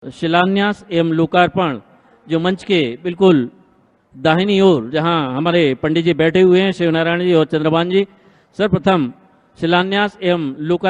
शिलान्यास एवं लोकार्पण जो मंच के बिल्कुल दाहिनी ओर जहां हमारे पंडित जी बैठे हुए हैं, शिवनारायण जी और चंद्रभान जी, सर्वप्रथम शिलान्यास एवं लोकार्पण।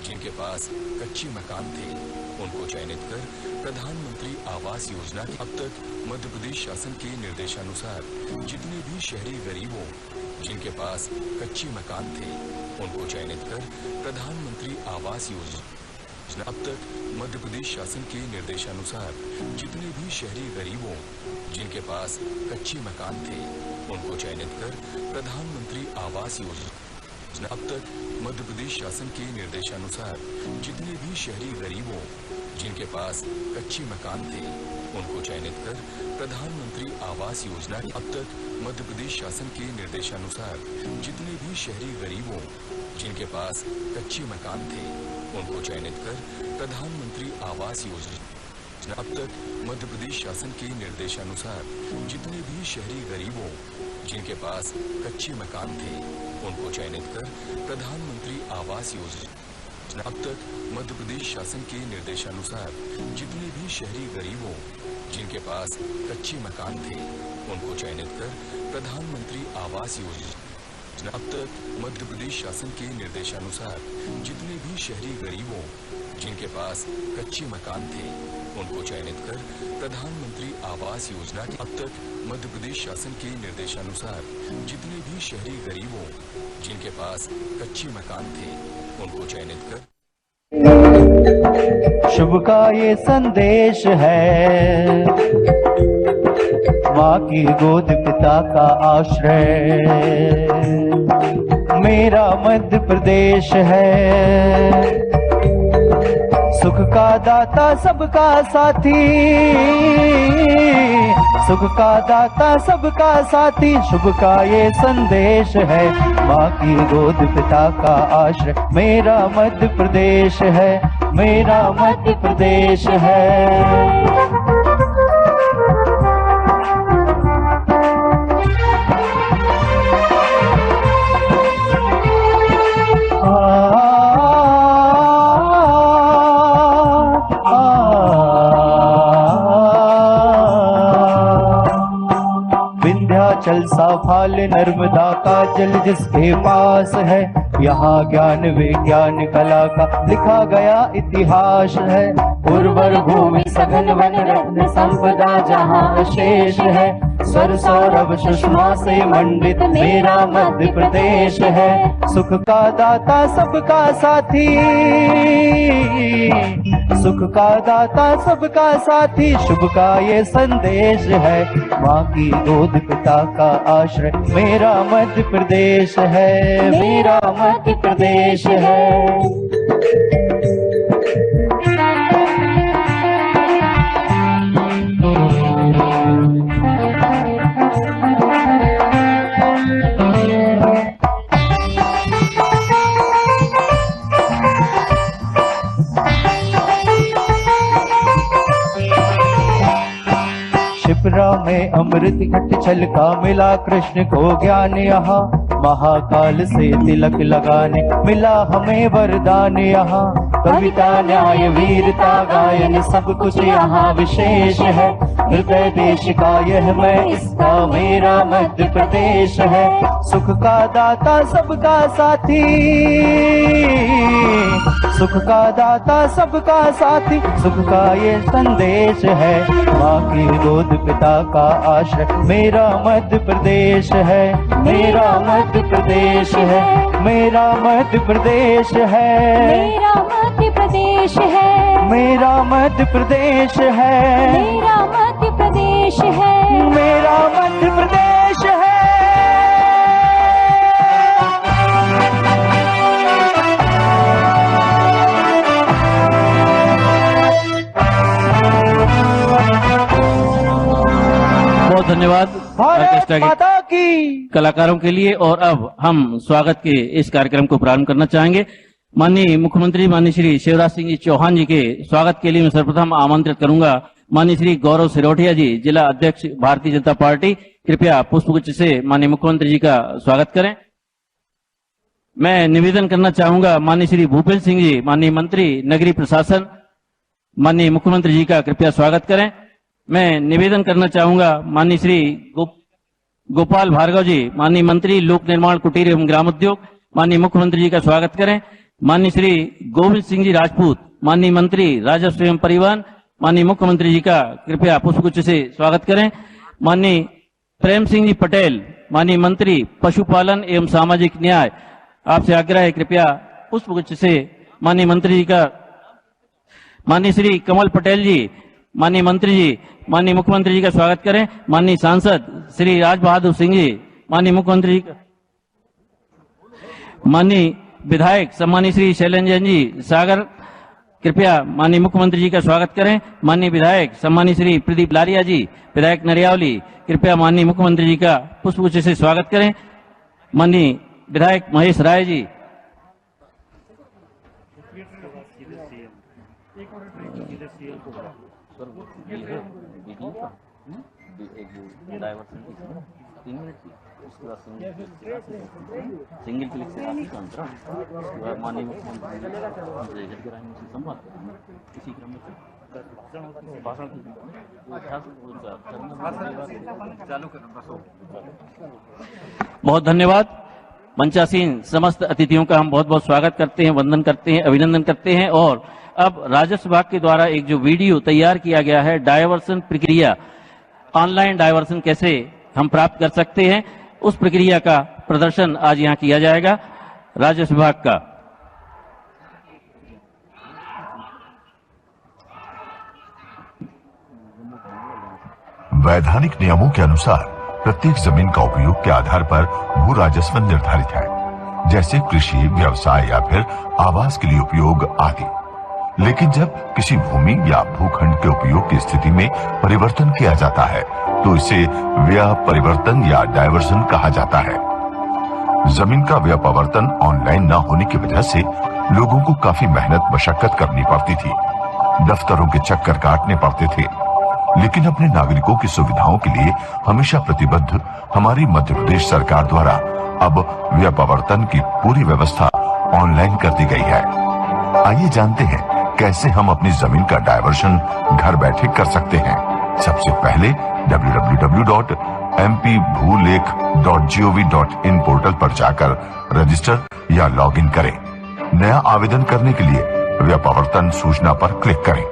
जिनके पास कच्चे मकान थे उनको चयनित कर प्रधानमंत्री आवास योजना के अब तक मध्य प्रदेश शासन के निर्देशानुसार जितने भी शहरी गरीबों जिनके पास कच्चे मकान थे उनको चयनित कर प्रधानमंत्री आवास योजना अब तक मध्य प्रदेश शासन के निर्देशानुसार जितने भी शहरी गरीबों जिनके पास कच्चे मकान थे उनको चयनित कर प्रधानमंत्री आवास योजना अब तक मध्य प्रदेश शासन के निर्देशानुसार जितने भी शहरी गरीबों जिनके पास कच्चे मकान थे उनको चयनित कर प्रधानमंत्री आवास योजना अब तक मध्य प्रदेश शासन के निर्देशानुसार जितने भी शहरी गरीबों जिनके पास कच्चे मकान थे उनको चयनित कर प्रधानमंत्री आवास योजना अब तक मध्य प्रदेश शासन के निर्देशानुसार जितने भी शहरी गरीबों जिनके पास कच्चे मकान थे उनको चयनित कर प्रधानमंत्री आवास योजना। अब तक मध्य प्रदेश शासन के निर्देशानुसार जितने भी शहरी गरीबों जिनके पास कच्चे मकान थे उनको चयनित कर प्रधानमंत्री आवास योजना। अब तक मध्य प्रदेश शासन के निर्देशानुसार जितने भी शहरी गरीबों जिनके पास कच्चे मकान थे उनको चयनित कर प्रधानमंत्री आवास योजना। अब तक मध्य प्रदेश शासन के निर्देशानुसार जितने भी शहरी गरीबों जिनके पास कच्चे मकान थे उनको चयनित कर। शुभ का ये संदेश है, माँ की गोद पिता का आश्रय, मेरा मध्य प्रदेश है। सुख का दाता सबका साथी, सुख का दाता सबका साथी, शुभ का ये संदेश है, माँ की गोद पिता का आश्रय, मेरा मध्य प्रदेश है, मेरा मध्य प्रदेश है। विंध्याचल साफाल नर्मदा का जल जिसके पास है, यहाँ ज्ञान विज्ञान कला का लिखा गया इतिहास है। उर्वर भूमि सघन वन रत्न संपदा जहाँ अशेष है, स्वर सौरभ सुषमा से मंडित मेरा मध्य प्रदेश है। सुख का दाता सबका साथी, सुख का दाता सबका साथी, शुभ का ये संदेश है, माँ की गोद पिता का आश्रय, मेरा मध्य प्रदेश है, मेरा मध्य प्रदेश है। शिप्रा में अमृत घट छलका मिला कृष्ण को ज्ञान, यहाँ महाकाल से तिलक लगाने मिला हमें वरदान। यहाँ कविता न्याय वीरता गायन सब कुछ यहाँ विशेष है, हृदय देश का यह मैं इसका मेरा मध्य प्रदेश है। सुख का दाता सबका साथी, सुख का दाता सबका साथी, सुख का ये संदेश है, माँ की गोद पिता का आश्रय, मेरा मध्य प्रदेश है, मेरा मध्य प्रदेश है, मेरा मध्य प्रदेश है, मेरा मध्य प्रदेश है, मेरा मध्य प्रदेश है, मेरा मध्य प्रदेश है, मेरा मध्य प्रदेश है। बहुत धन्यवाद भारत ऑर्केस्ट्रा के माता की कलाकारों के लिए। और अब हम स्वागत के इस कार्यक्रम को प्रारंभ करना चाहेंगे। माननीय मुख्यमंत्री माननीय श्री शिवराज सिंह जी चौहान जी के स्वागत के लिए मैं सर्वप्रथम आमंत्रित करूंगा माननीय श्री गौरव सिरोठिया जी, जिला अध्यक्ष भारतीय जनता पार्टी। कृपया पुष्पगुच्छ से माननीय मुख्यमंत्री जी का स्वागत करें। मैं निवेदन करना चाहूंगा माननीय श्री भूपेंद्र सिंह जी, माननीय मंत्री नगरीय प्रशासन, माननीय मुख्यमंत्री जी का कृपया स्वागत करें। मैं निवेदन करना चाहूंगा माननीय श्री गोपाल भार्गव जी, माननीय मंत्री लोक निर्माण कुटीर एवं ग्रामोद्योग, माननीय मुख्यमंत्री जी का स्वागत करें। माननीय श्री गोविंद सिंह जी राजपूत, माननीय मंत्री राजस्व एवं परिवहन, माननीय मुख्यमंत्री जी का कृपया पुष्पगुच्छ से स्वागत करें। माननीय प्रेम सिंह जी पटेल, माननीय मंत्री पशुपालन एवं सामाजिक न्याय, आपसे आग्रह है कृपया पुष्पगुच्छ से माननीय मंत्री जी का। माननीय श्री कमल पटेल जी, माननीय मंत्री जी, माननीय मुख्यमंत्री जी का स्वागत करें। माननीय सांसद श्री राज बहादुर सिंह जी, माननीय मुख्यमंत्री जी का। माननीय विधायक सम्मानीय श्री शैलेंद्र जी सागर, कृपया माननीय मुख्यमंत्री जी का स्वागत करें। माननीय विधायक सम्मानीय श्री प्रदीप लारिया जी, विधायक नरियावली, कृपया माननीय मुख्यमंत्री जी का पुष्पगुच्छ से स्वागत करें। माननीय विधायक महेश राय जी, वीडियो का एक डाइवर्सन की 3 मिनट की, उसके बाद सिंगल क्लिक से राशि का अंतरण, उसके बाद माननीय मुख्यमंत्री हितग्राहियों से संवाद करेंगे। इसी क्रम में भाषण बहुत धन्यवाद। मंचासीन समस्त अतिथियों का हम बहुत बहुत स्वागत करते हैं, वंदन करते हैं, अभिनंदन करते हैं। और अब राजस्व विभाग के द्वारा एक जो वीडियो तैयार किया गया है, डायवर्सन प्रक्रिया, ऑनलाइन डायवर्सन कैसे हम प्राप्त कर सकते हैं, उस प्रक्रिया का प्रदर्शन आज यहाँ किया जाएगा राजस्व विभाग का। वैधानिक नियमों के अनुसार प्रत्येक जमीन का उपयोग के आधार पर भू राजस्व निर्धारित है, जैसे कृषि, व्यवसाय या फिर आवास के लिए उपयोग आदि। लेकिन जब किसी भूमि या भूखंड के उपयोग की स्थिति में परिवर्तन किया जाता है तो इसे व्यय परिवर्तन या डायवर्सन कहा जाता है। जमीन का व्यय परिवर्तन ऑनलाइन न होने की वजह से लोगों को काफी मेहनत मशक्कत करनी पड़ती थी, दफ्तरों के चक्कर काटने पड़ते थे। लेकिन अपने नागरिकों की सुविधाओं के लिए हमेशा प्रतिबद्ध हमारी मध्य प्रदेश सरकार द्वारा अब व्यय परिवर्तन की पूरी व्यवस्था ऑनलाइन कर दी गई है। आइए जानते हैं कैसे हम अपनी जमीन का डायवर्शन घर बैठे कर सकते हैं। सबसे पहले www.mpbhuleख.gov.in पोर्टल पर जाकर रजिस्टर या लॉगिन करें। नया आवेदन करने के लिए व्यय परिवर्तन सूचना पर क्लिक करें।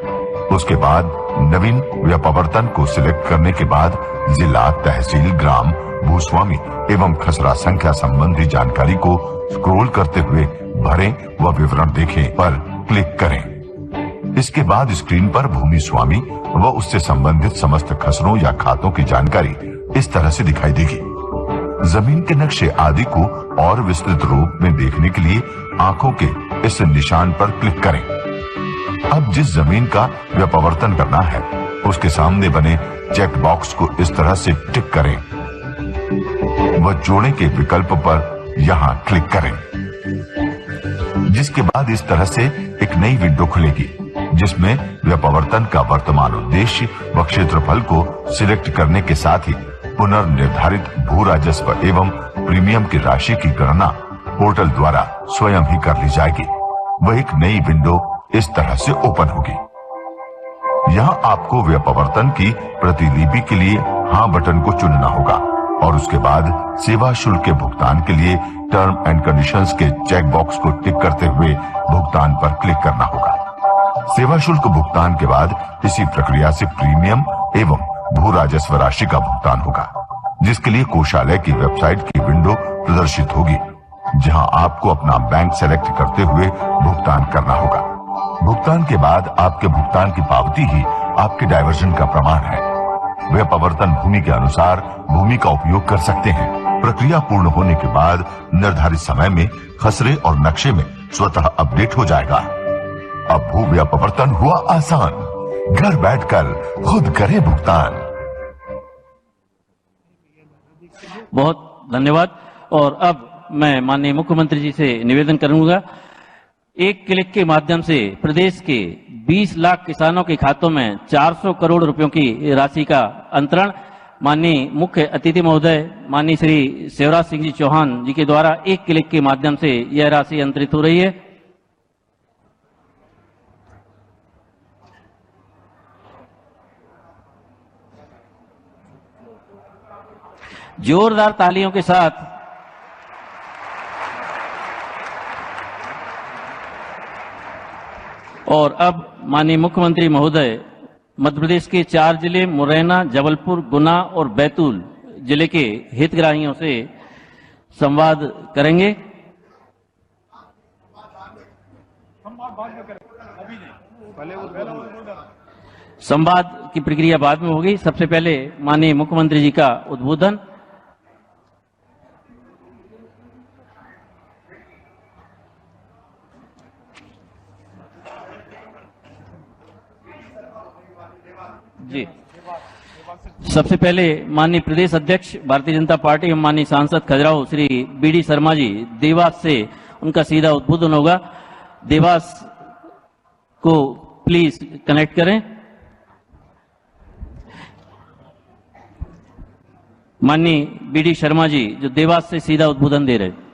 उसके बाद नवीन व्यय परिवर्तन को सिलेक्ट करने के बाद जिला, तहसील, ग्राम, भूस्वामी एवं खसरा संख्या संबंधी जानकारी को स्क्रॉल करते हुए भरें व विवरण देखें पर क्लिक करें। इसके बाद स्क्रीन पर भूमि स्वामी व उससे संबंधित समस्त खसरों या खातों की जानकारी इस तरह से दिखाई देगी। जमीन के नक्शे आदि को और विस्तृत रूप में देखने के लिए आंखों के इस निशान पर क्लिक करें। अब जिस जमीन का व्यय परिवर्तन करना है उसके सामने बने चेक बॉक्स को इस तरह से टिक करें व जोड़े के विकल्प पर यहां क्लिक करें, जिसके बाद इस तरह से एक नई विंडो खुलेगी जिसमें व्यय परिवर्तन का वर्तमान उद्देश्य व क्षेत्रफल को सिलेक्ट करने के साथ ही पुनर्निर्धारित भू राजस्व एवं प्रीमियम की राशि की गणना पोर्टल द्वारा स्वयं ही कर ली जाएगी। वह एक नई विंडो इस तरह से ओपन होगी। यहाँ आपको व्यय परिवर्तन की प्रतिलिपि के लिए हाँ बटन को चुनना होगा और उसके बाद सेवा शुल्क के भुगतान के लिए टर्म एंड कंडीशंस के चेक बॉक्स को टिक करते हुए भुगतान पर क्लिक करना होगा। सेवा शुल्क भुगतान के बाद इसी प्रक्रिया से प्रीमियम एवं भू राजस्व राशि का भुगतान होगा, जिसके लिए कोषालय की वेबसाइट की विंडो प्रदर्शित होगी, जहां आपको अपना बैंक सेलेक्ट करते हुए भुगतान करना होगा। भुगतान के बाद आपके भुगतान की पावती ही आपके डायवर्जन का प्रमाण है। व्यय परिवर्तन भूमि के अनुसार भूमि का उपयोग कर सकते हैं। प्रक्रिया पूर्ण होने के बाद निर्धारित समय में खसरे और नक्शे में स्वतः अपडेट हो जाएगा। अब भू व्यय परिवर्तन हुआ आसान, घर बैठकर खुद करे भुगतान। बहुत धन्यवाद। और अब मैं माननीय मुख्यमंत्री जी से निवेदन करूंगा, एक क्लिक के माध्यम से प्रदेश के 20 लाख किसानों के खातों में 400 करोड़ रुपयों की राशि का अंतरण माननीय मुख्य अतिथि महोदय माननीय श्री शिवराज सिंह जी चौहान जी के द्वारा एक क्लिक के माध्यम से यह राशि अंतरित हो रही है। जोरदार तालियों के साथ और अब माननीय मुख्यमंत्री महोदय मध्य प्रदेश के 4 जिले मुरैना, जबलपुर, गुना और बैतूल जिले के हितग्राहियों से संवाद करेंगे। संवाद की प्रक्रिया बाद में होगी। सबसे पहले माननीय मुख्यमंत्री जी का उद्बोधन। जी, सबसे पहले माननीय प्रदेश अध्यक्ष भारतीय जनता पार्टी एवं माननीय सांसद खजुराहो श्री बीडी शर्मा जी देवास से उनका सीधा उद्बोधन होगा। देवास को प्लीज कनेक्ट करें। माननीय बीडी शर्मा जी जो देवास से सीधा उद्बोधन दे रहे हैं।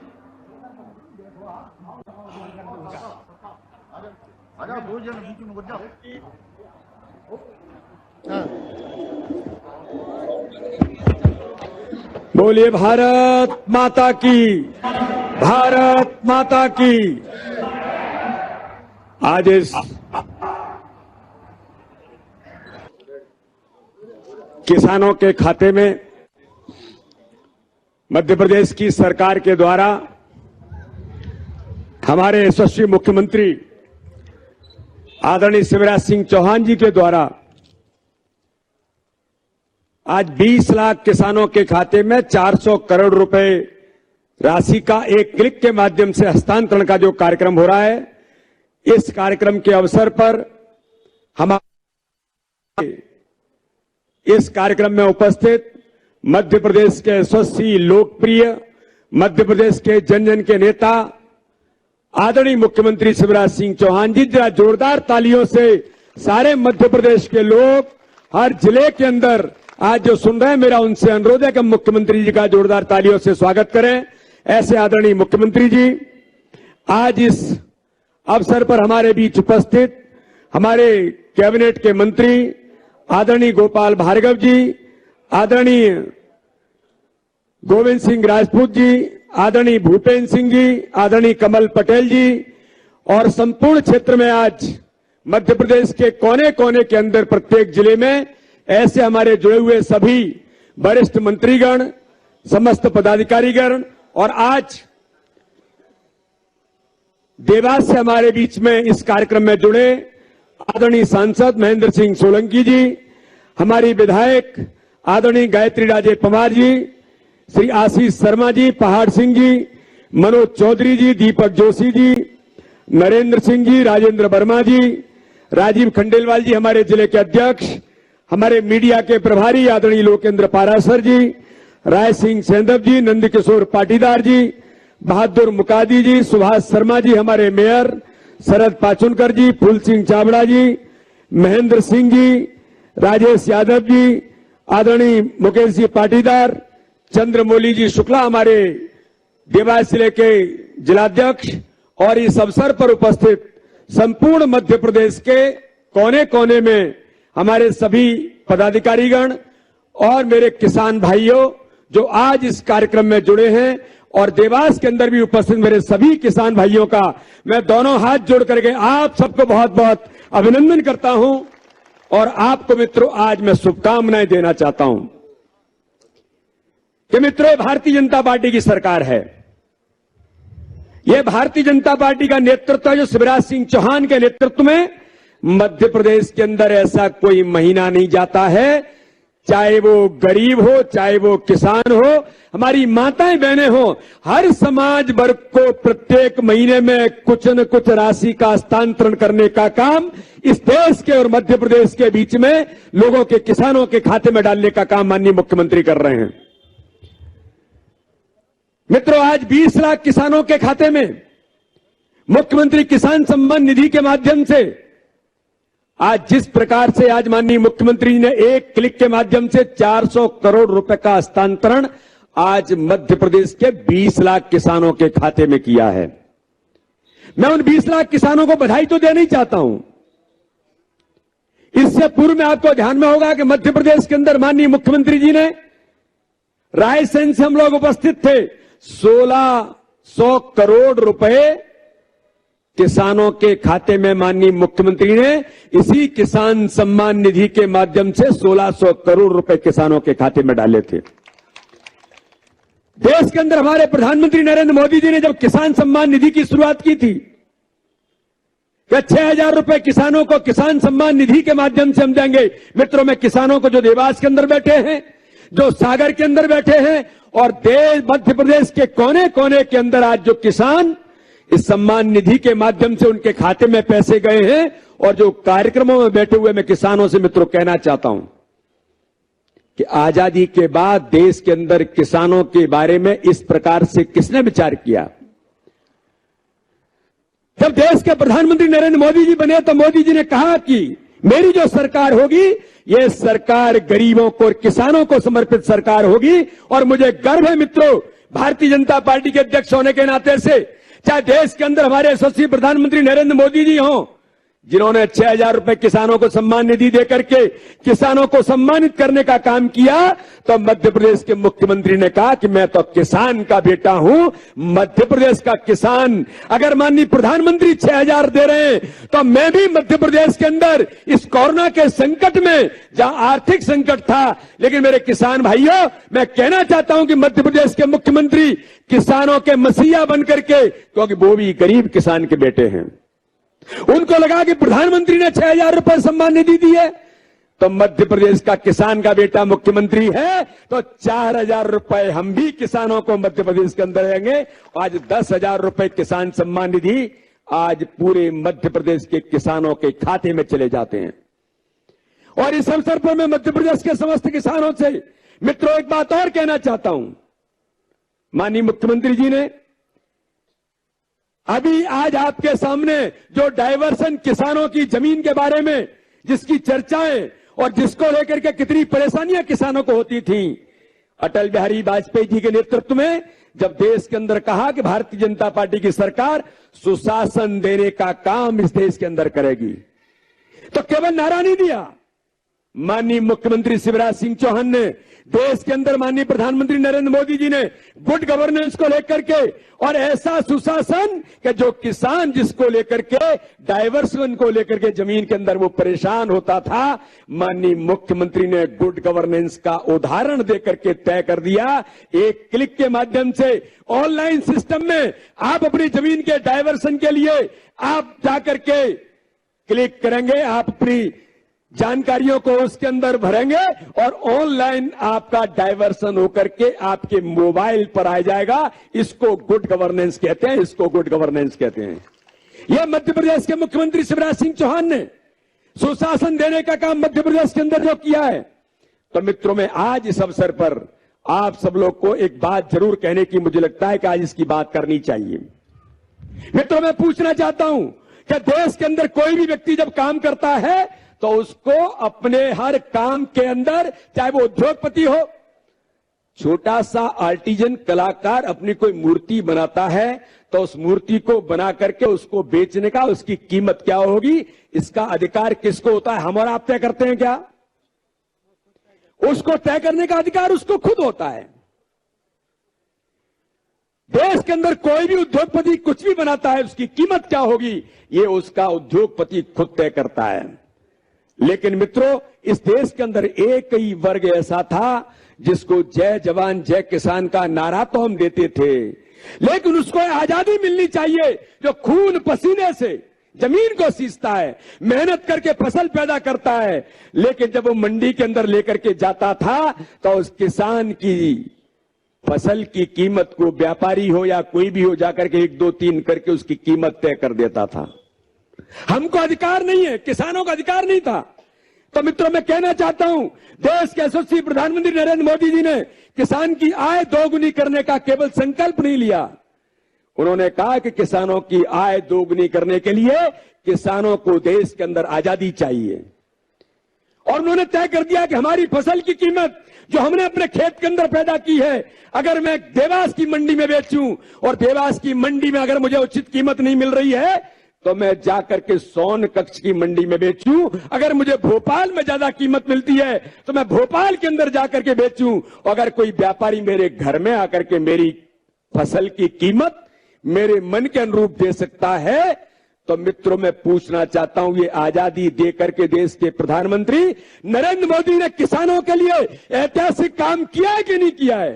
बोलिए भारत माता की, भारत माता की। आज इस किसानों के खाते में मध्य प्रदेश की सरकार के द्वारा हमारे यशस्वी मुख्यमंत्री आदरणीय शिवराज सिंह चौहान जी के द्वारा आज 20 लाख किसानों के खाते में 400 करोड़ रुपए राशि का एक क्लिक के माध्यम से हस्तांतरण का जो कार्यक्रम हो रहा है, इस कार्यक्रम के अवसर पर हमारे इस कार्यक्रम में उपस्थित मध्य प्रदेश के यशस्वी लोकप्रिय मध्य प्रदेश के जन जन के नेता आदरणीय मुख्यमंत्री शिवराज सिंह चौहान जी, जरा जोरदार तालियों से सारे मध्य प्रदेश के लोग हर जिले के अंदर आज जो सुन रहे हैं, मेरा उनसे अनुरोध है कि मुख्यमंत्री जी का जोरदार तालियों से स्वागत करें। ऐसे आदरणीय मुख्यमंत्री जी आज इस अवसर पर हमारे बीच उपस्थित हमारे कैबिनेट के मंत्री आदरणीय गोपाल भार्गव जी, आदरणीय गोविंद सिंह राजपूत जी, आदरणीय भूपेन्द्र सिंह जी, आदरणीय कमल पटेल जी और संपूर्ण क्षेत्र में आज मध्य प्रदेश के कोने कोने के अंदर प्रत्येक जिले में ऐसे हमारे जुड़े हुए सभी वरिष्ठ मंत्रीगण, समस्त पदाधिकारीगण और आज देवास से हमारे बीच में इस कार्यक्रम में जुड़े आदरणीय सांसद महेंद्र सिंह सोलंकी जी, हमारी विधायक आदरणीय गायत्री राजे पवार जी, श्री आशीष शर्मा जी, पहाड़ सिंह जी, मनोज चौधरी जी, दीपक जोशी जी, नरेंद्र सिंह जी, राजेंद्र वर्मा जी, राजीव खंडेलवाल जी हमारे जिले के अध्यक्ष, हमारे मीडिया के प्रभारी आदरणीय लोकेंद्र पारासर जी, राय सिंह सेंधव जी, नंदकिशोर पाटीदार जी, बहादुर मुकादी जी, सुभाष शर्मा जी हमारे मेयर, शरद पाचुनकर जी, फूल सिंह चावड़ा जी, महेंद्र सिंह जी, राजेश यादव जी, आदरणीय मुकेश जी पाटीदार, चंद्रमौली जी शुक्ला हमारे देवास जिले के जिलाध्यक्ष और इस अवसर पर उपस्थित संपूर्ण मध्य प्रदेश के कोने कोने में हमारे सभी पदाधिकारीगण और मेरे किसान भाइयों जो आज इस कार्यक्रम में जुड़े हैं और देवास के अंदर भी उपस्थित मेरे सभी किसान भाइयों का मैं दोनों हाथ जोड़ करके आप सबको बहुत बहुत अभिनंदन करता हूं और आपको मित्रों आज मैं शुभकामनाएं देना चाहता हूं कि मित्रों भारतीय जनता पार्टी की सरकार है। यह भारतीय जनता पार्टी का नेतृत्व जो शिवराज सिंह चौहान के नेतृत्व में मध्य प्रदेश के अंदर ऐसा कोई महीना नहीं जाता है, चाहे वो गरीब हो, चाहे वो किसान हो, हमारी माताएं बहनें हो, हर समाज वर्ग को प्रत्येक महीने में कुछ न कुछ राशि का हस्तांतरण करने का काम इस देश के और मध्य प्रदेश के बीच में लोगों के किसानों के खाते में डालने का काम माननीय मुख्यमंत्री कर रहे हैं। मित्रों आज 20 लाख किसानों के खाते में मुख्यमंत्री किसान सम्मान निधि के माध्यम से आज जिस प्रकार से आज माननीय मुख्यमंत्री ने एक क्लिक के माध्यम से 400 करोड़ रुपए का हस्तांतरण आज मध्य प्रदेश के 20 लाख किसानों के खाते में किया है। मैं उन 20 लाख किसानों को बधाई तो देना ही चाहता हूं। इससे पूर्व में आपको ध्यान में होगा कि मध्य प्रदेश के अंदर माननीय मुख्यमंत्री जी ने रायसेन से हम लोग उपस्थित थे, 1600 करोड़ रुपए किसानों के खाते में माननीय मुख्यमंत्री ने इसी किसान सम्मान निधि के माध्यम से 1600 करोड़ रुपए किसानों के खाते में डाले थे। देश के अंदर हमारे प्रधानमंत्री नरेंद्र मोदी जी ने जब किसान सम्मान निधि की शुरुआत की थी कि 6000 रुपए किसानों को किसान सम्मान निधि के माध्यम से हम देंगे। मित्रों में किसानों को जो देवास के अंदर बैठे हैं, जो सागर के अंदर बैठे हैं और देश मध्य प्रदेश के कोने कोने के अंदर आज जो किसान इस सम्मान निधि के माध्यम से उनके खाते में पैसे गए हैं और जो कार्यक्रमों में बैठे हुए मैं किसानों से मित्रों कहना चाहता हूं कि आजादी के बाद देश के अंदर किसानों के बारे में इस प्रकार से किसने विचार किया। जब देश के प्रधानमंत्री नरेंद्र मोदी जी बने तो मोदी जी ने कहा कि मेरी जो सरकार होगी ये सरकार गरीबों को और किसानों को समर्पित सरकार होगी। और मुझे गर्व है मित्रों, भारतीय जनता पार्टी के अध्यक्ष होने के नाते से, चाहे देश के अंदर हमारे यशस्वी प्रधानमंत्री नरेंद्र मोदी जी हों, जिन्होंने 6,000 रुपए किसानों को सम्मान निधि देकर के किसानों को सम्मानित करने का काम किया, तो मध्य प्रदेश के मुख्यमंत्री ने कहा कि मैं तो किसान का बेटा हूं, मध्य प्रदेश का किसान। अगर माननीय प्रधानमंत्री 6,000 दे रहे हैं, तो मैं भी मध्य प्रदेश के अंदर इस कोरोना के संकट में, जहां आर्थिक संकट था, लेकिन मेरे किसान भाइयों, मैं कहना चाहता हूं कि मध्य प्रदेश के मुख्यमंत्री किसानों के मसीहा बनकर के, क्योंकि वो भी गरीब किसान के बेटे हैं, उनको लगा कि प्रधानमंत्री ने 6,000 रुपए सम्मान निधि दी है, तो मध्य प्रदेश का किसान का बेटा मुख्यमंत्री है, तो 4,000 रुपए हम भी किसानों को मध्य प्रदेश के अंदर देंगे। आज 10,000 रुपए किसान सम्मान निधि आज पूरे मध्य प्रदेश के किसानों के खाते में चले जाते हैं। और इस अवसर पर मैं मध्य प्रदेश के समस्त किसानों से मित्रों एक बात और कहना चाहता हूं। माननीय मुख्यमंत्री जी ने अभी आज आपके सामने जो डायवर्सन किसानों की जमीन के बारे में जिसकी चर्चाएं और जिसको लेकर के कितनी परेशानियां किसानों को होती थी, अटल बिहारी वाजपेयी जी के नेतृत्व में जब देश के अंदर कहा कि भारतीय जनता पार्टी की सरकार सुशासन देने का काम इस देश के अंदर करेगी, तो केवल नारा नहीं दिया। माननीय मुख्यमंत्री शिवराज सिंह चौहान ने, देश के अंदर माननीय प्रधानमंत्री नरेंद्र मोदी जी ने गुड गवर्नेंस को लेकर के और ऐसा सुशासन कि जो किसान जिसको लेकर के डाइवर्सन को लेकर के जमीन के अंदर वो परेशान होता था, माननीय मुख्यमंत्री ने गुड गवर्नेंस का उदाहरण देकर के तय कर दिया। एक क्लिक के माध्यम से ऑनलाइन सिस्टम में आप अपनी जमीन के डाइवर्सन के लिए आप जाकर के क्लिक करेंगे, आप अपनी जानकारियों को उसके अंदर भरेंगे और ऑनलाइन आपका डाइवर्सन होकर के आपके मोबाइल पर आ जाएगा। इसको गुड गवर्नेंस कहते हैं, इसको गुड गवर्नेंस कहते हैं। यह मध्य प्रदेश के मुख्यमंत्री शिवराज सिंह चौहान ने सुशासन देने का काम मध्य प्रदेश के अंदर जो किया है। तो मित्रों, मैं आज इस अवसर पर आप सब लोग को एक बात जरूर कहने की मुझे लगता है कि आज इसकी बात करनी चाहिए। मित्रों, मैं पूछना चाहता हूं कि देश के अंदर कोई भी व्यक्ति जब काम करता है तो उसको अपने हर काम के अंदर, चाहे वो उद्योगपति हो, छोटा सा आर्टिजन कलाकार अपनी कोई मूर्ति बनाता है, तो उस मूर्ति को बना करके उसको बेचने का, उसकी कीमत क्या होगी, इसका अधिकार किसको होता है? हम और आप तय करते हैं क्या? उसको तय करने का अधिकार उसको खुद होता है। देश के अंदर कोई भी उद्योगपति कुछ भी बनाता है, उसकी कीमत क्या होगी, ये उसका उद्योगपति खुद तय करता है। लेकिन मित्रों, इस देश के अंदर एक ही वर्ग ऐसा था जिसको जय जवान जय किसान का नारा तो हम देते थे, लेकिन उसको आजादी मिलनी चाहिए, जो खून पसीने से जमीन को सींचता है, मेहनत करके फसल पैदा करता है। लेकिन जब वो मंडी के अंदर लेकर के जाता था तो उस किसान की फसल की कीमत को व्यापारी हो या कोई भी हो जाकर के 1, 2, 3 करके उसकी कीमत तय कर देता था। हमको अधिकार नहीं है, किसानों का अधिकार नहीं था। तो मित्रों, मैं कहना चाहता हूं, देश के यशस्वी प्रधानमंत्री नरेंद्र मोदी जी ने किसान की आय दोगुनी करने का केवल संकल्प नहीं लिया, उन्होंने कहा कि किसानों की आय दोगुनी करने के लिए किसानों को देश के अंदर आजादी चाहिए। और उन्होंने तय कर दिया कि हमारी फसल की कीमत जो हमने अपने खेत के अंदर पैदा की है, अगर मैं देवास की मंडी में बेचूं और देवास की मंडी में अगर मुझे उचित कीमत नहीं मिल रही है, तो मैं जाकर के सोन कक्ष की मंडी में बेचूं। अगर मुझे भोपाल में ज्यादा कीमत मिलती है तो मैं भोपाल के अंदर जाकर के बेचूं। अगर कोई व्यापारी मेरे घर में आकर के मेरी फसल की कीमत मेरे मन के अनुरूप दे सकता है, तो मित्रों, मैं पूछना चाहता हूं, ये आजादी देकर के देश के प्रधानमंत्री नरेंद्र मोदी ने किसानों के लिए ऐतिहासिक काम किया है कि नहीं किया है?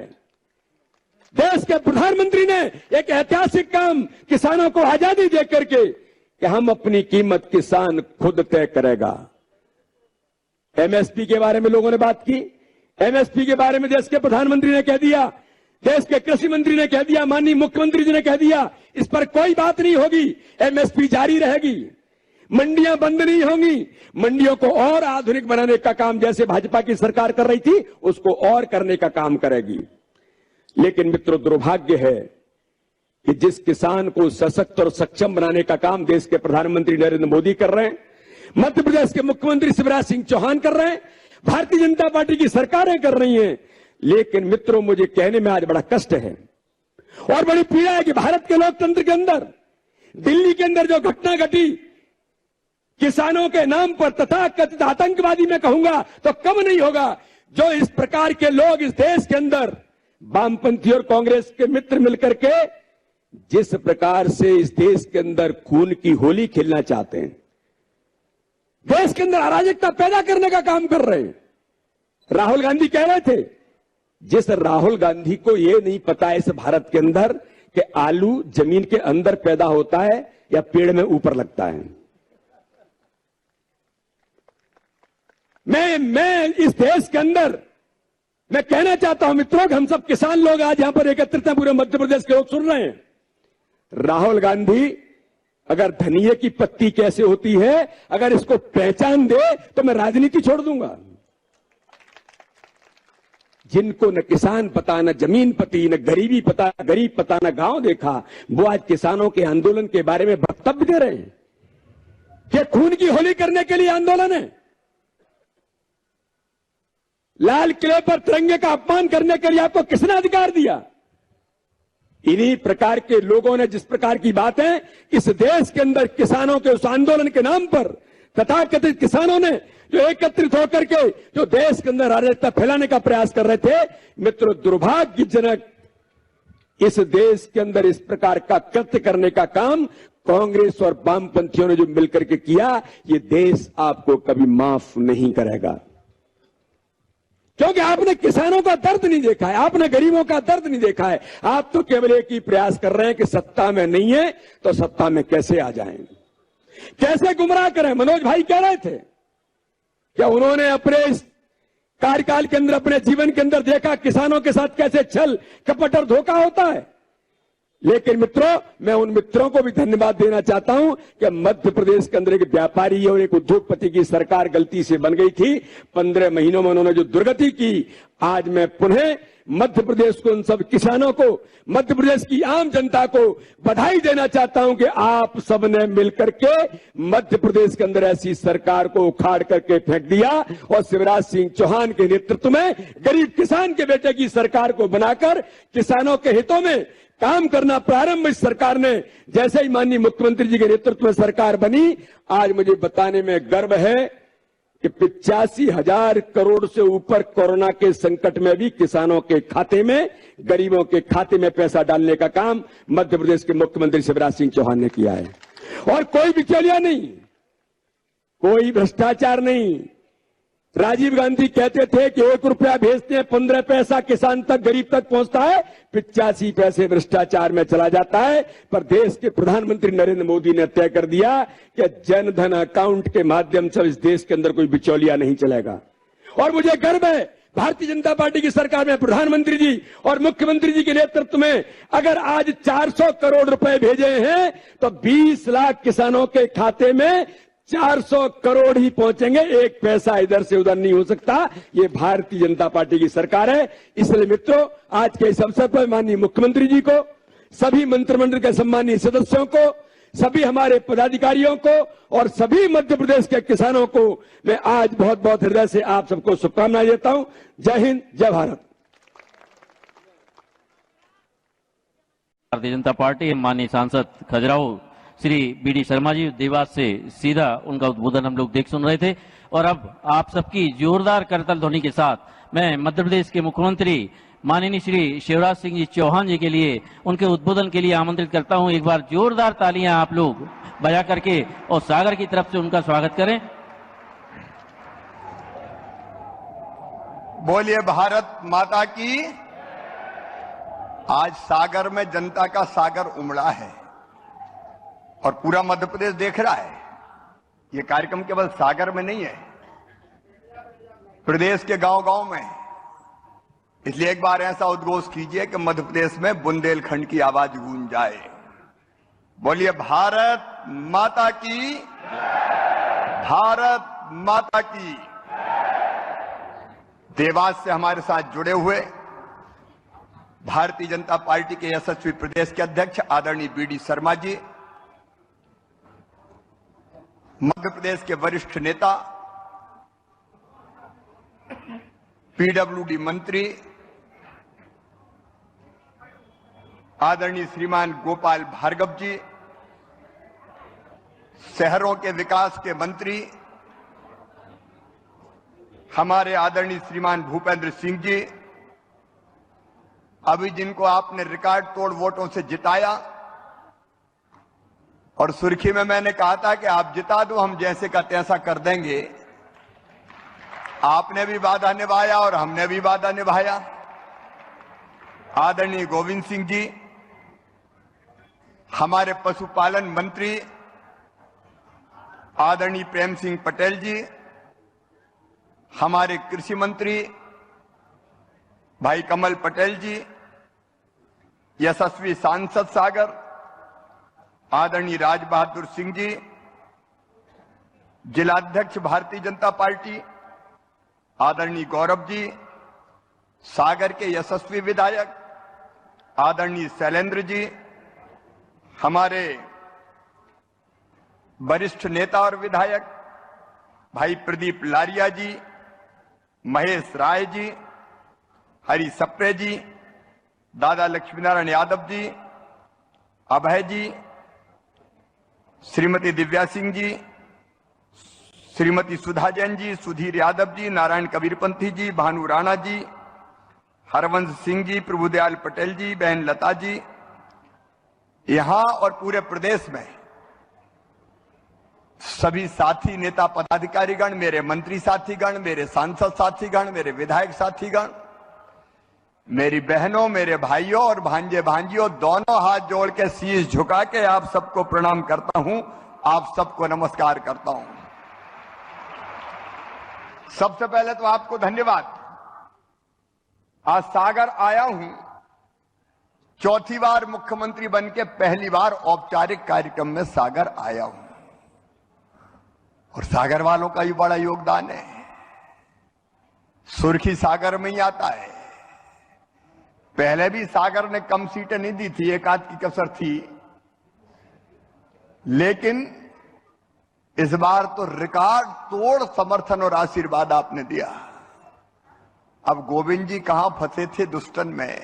देश के प्रधानमंत्री ने एक ऐतिहासिक काम किसानों को आजादी देकर के कि हम अपनी कीमत किसान खुद तय करेगा। एमएसपी के बारे में लोगों ने बात की, एमएसपी के बारे में देश के प्रधानमंत्री ने कह दिया, देश के कृषि मंत्री ने कह दिया, माननीय मुख्यमंत्री जी ने कह दिया, इस पर कोई बात नहीं होगी, एमएसपी जारी रहेगी, मंडियां बंद नहीं होंगी, मंडियों को और आधुनिक बनाने का काम जैसे भाजपा की सरकार कर रही थी उसको और करने का काम करेगी। लेकिन मित्रों, दुर्भाग्य है कि जिस किसान को सशक्त और सक्षम बनाने का काम देश के प्रधानमंत्री नरेंद्र मोदी कर रहे हैं, मध्य प्रदेश के मुख्यमंत्री शिवराज सिंह चौहान कर रहे हैं, भारतीय जनता पार्टी की सरकारें कर रही हैं। लेकिन मित्रों, मुझे कहने में आज बड़ा कष्ट है और बड़ी पीड़ा है कि भारत के लोकतंत्र के अंदर, दिल्ली के अंदर जो घटना घटी किसानों के नाम पर तथाकथित आतंकवादी, मैं कहूंगा तो कम नहीं होगा, जो इस प्रकार के लोग इस देश के अंदर वामपंथी और कांग्रेस के मित्र मिलकर के जिस प्रकार से इस देश के अंदर खून की होली खेलना चाहते हैं, देश के अंदर अराजकता पैदा करने का काम कर रहे हैं। राहुल गांधी कह रहे थे, जिस राहुल गांधी को यह नहीं पता है इस भारत के अंदर कि आलू जमीन के अंदर पैदा होता है या पेड़ में ऊपर लगता है। मैं इस देश के अंदर मैं कहना चाहता हूं मित्रों कि हम सब किसान लोग आज यहां पर एकत्रित हैं, पूरे मध्य प्रदेश के लोग सुन रहे हैं। राहुल गांधी अगर धनिये की पत्ती कैसे होती है अगर इसको पहचान दे तो मैं राजनीति छोड़ दूंगा। जिनको न किसान पता, न जमीन पती, न गरीबी पता, गरीब पता, न गांव देखा, वो आज किसानों के आंदोलन के बारे में वक्तव्य दे रहे हैं कि खून की होली करने के लिए आंदोलन है। लाल किले पर तिरंगे का अपमान करने के लिए आपको किसने अधिकार दिया? इन्हीं प्रकार के लोगों ने जिस प्रकार की बातें इस देश के अंदर किसानों के उस आंदोलन के नाम पर तथाकथित किसानों ने जो एकत्रित होकर के जो देश के अंदर अराजकता फैलाने का प्रयास कर रहे थे, मित्रों, दुर्भाग्यजनक इस देश के अंदर इस प्रकार का कृत्य करने का काम कांग्रेस और वामपंथियों ने जो मिलकर के किया, ये देश आपको कभी माफ नहीं करेगा। क्योंकि आपने किसानों का दर्द नहीं देखा है, आपने गरीबों का दर्द नहीं देखा है। आप तो केवल एक ही प्रयास कर रहे हैं कि सत्ता में नहीं है तो सत्ता में कैसे आ जाएं, कैसे गुमराह करें। मनोज भाई कह रहे थे क्या उन्होंने अपने इस कार्यकाल के अंदर, अपने जीवन के अंदर देखा किसानों के साथ कैसे छल कपट और धोखा होता है। लेकिन मित्रों, मैं उन मित्रों को भी धन्यवाद देना चाहता हूं कि मध्य प्रदेश के अंदर एक व्यापारी और एक उद्योगपति की सरकार गलती से बन गई थी। 15 महीनों में उन्होंने जो दुर्गति की, आज मैं पुनः मध्य प्रदेश को, उन सब किसानों को, मध्य प्रदेश की आम जनता को बधाई देना चाहता हूं कि आप सबने मिलकर के मध्य प्रदेश के अंदर ऐसी सरकार को उखाड़ करके फेंक दिया और शिवराज सिंह चौहान के नेतृत्व में गरीब किसान के बेटे की सरकार को बनाकर किसानों के हितों में काम करना प्रारंभ इस सरकार ने, जैसे ही माननीय मुख्यमंत्री जी के नेतृत्व में सरकार बनी, आज मुझे बताने में गर्व है कि 85,000 करोड़ से ऊपर कोरोना के संकट में भी किसानों के खाते में, गरीबों के खाते में पैसा डालने का काम मध्य प्रदेश के मुख्यमंत्री शिवराज सिंह चौहान ने किया है। और कोई बिचौलिया नहीं, कोई भ्रष्टाचार नहीं। राजीव गांधी कहते थे कि 1 रुपया भेजते हैं 15 पैसा किसान तक, गरीब तक पहुंचता है, 85 पैसे भ्रष्टाचार में चला जाता है। पर देश के प्रधानमंत्री नरेंद्र मोदी ने तय कर दिया कि जनधन अकाउंट के माध्यम से इस देश के अंदर कोई बिचौलिया नहीं चलेगा। और मुझे गर्व है भारतीय जनता पार्टी की सरकार में प्रधानमंत्री जी और मुख्यमंत्री जी के नेतृत्व में अगर आज 400 करोड़ रुपए भेजे हैं तो 20 लाख किसानों के खाते में 400 करोड़ ही पहुंचेंगे। एक पैसा इधर से उधर नहीं हो सकता। ये भारतीय जनता पार्टी की सरकार है। इसलिए मित्रों, आज के इस अवसर पर माननीय मुख्यमंत्री जी को, सभी मंत्रिमंडल के सम्मानीय सदस्यों को, सभी हमारे पदाधिकारियों को और सभी मध्य प्रदेश के किसानों को मैं आज बहुत बहुत हृदय से आप सबको शुभकामनाएं देता हूं। जय हिंद, जय भारत। भारतीय जनता पार्टी माननीय सांसद खजुराहो श्री बीडी शर्मा जी देवास से सीधा उनका उद्बोधन हम लोग देख सुन रहे थे। और अब आप सबकी जोरदार करतल ध्वनि के साथ मैं मध्य प्रदेश के मुख्यमंत्री माननीय श्री शिवराज सिंह जी चौहान जी के लिए, उनके उद्बोधन के लिए आमंत्रित करता हूं। एक बार जोरदार तालियां आप लोग बजा करके और सागर की तरफ से उनका स्वागत करें। बोलिए भारत माता की। आज सागर में जनता का सागर उमड़ा है और पूरा मध्य प्रदेश देख रहा है। ये कार्यक्रम केवल सागर में नहीं है, प्रदेश के गांव-गांव में। इसलिए एक बार ऐसा उद्घोष कीजिए कि मध्य प्रदेश में बुंदेलखंड की आवाज गूंज जाए। बोलिए भारत माता की, भारत माता की। देवास से हमारे साथ जुड़े हुए भारतीय जनता पार्टी के यशस्वी प्रदेश के अध्यक्ष आदरणीय बीडी शर्मा जी, मध्य प्रदेश के वरिष्ठ नेता पीडब्ल्यूडी मंत्री आदरणीय श्रीमान गोपाल भार्गव जी, शहरों के विकास के मंत्री हमारे आदरणीय श्रीमान भूपेंद्र सिंह जी, अभी जिनको आपने रिकॉर्ड तोड़ वोटों से जिताया, और सुर्खी में मैंने कहा था कि आप जिता दो, हम जैसे का तैसा कर देंगे। आपने भी वादा निभाया और हमने भी वादा निभाया। आदरणीय गोविंद सिंह जी, हमारे पशुपालन मंत्री आदरणीय प्रेम सिंह पटेल जी, हमारे कृषि मंत्री भाई कमल पटेल जी, यशस्वी सांसद सागर आदरणीय राज बहादुर सिंह जी, जिलाध्यक्ष भारतीय जनता पार्टी आदरणीय गौरव जी, सागर के यशस्वी विधायक आदरणीय शैलेंद्र जी, हमारे वरिष्ठ नेता और विधायक भाई प्रदीप लारिया जी, महेश राय जी, हरि सप्रे जी, दादा लक्ष्मीनारायण यादव जी, अभय जी, श्रीमती दिव्या सिंह जी, श्रीमती सुधा जैन जी, सुधीर यादव जी, नारायण कबीरपंथी जी, भानु राणा जी, हरवंश सिंह जी, प्रभुदयाल पटेल जी, बहन लता जी, यहां और पूरे प्रदेश में सभी साथी नेता पदाधिकारीगण, मेरे मंत्री साथीगण, मेरे सांसद साथीगण, मेरे विधायक साथीगण, मेरी बहनों, मेरे भाइयों और भांजे भांजियों, दोनों हाथ जोड़ के शीश झुका के आप सबको प्रणाम करता हूं, आप सबको नमस्कार करता हूं। सबसे पहले तो आपको धन्यवाद। आज सागर आया हूं, चौथी बार मुख्यमंत्री बन के पहली बार औपचारिक कार्यक्रम में सागर आया हूं, और सागर वालों का भी बड़ा योगदान है। सुर्खी सागर में ही आता है। पहले भी सागर ने कम सीटें नहीं दी थी, एक आध की कसर थी, लेकिन इस बार तो रिकॉर्ड तोड़ समर्थन और आशीर्वाद आपने दिया। अब गोविंद जी कहां फंसे थे दुष्टन में,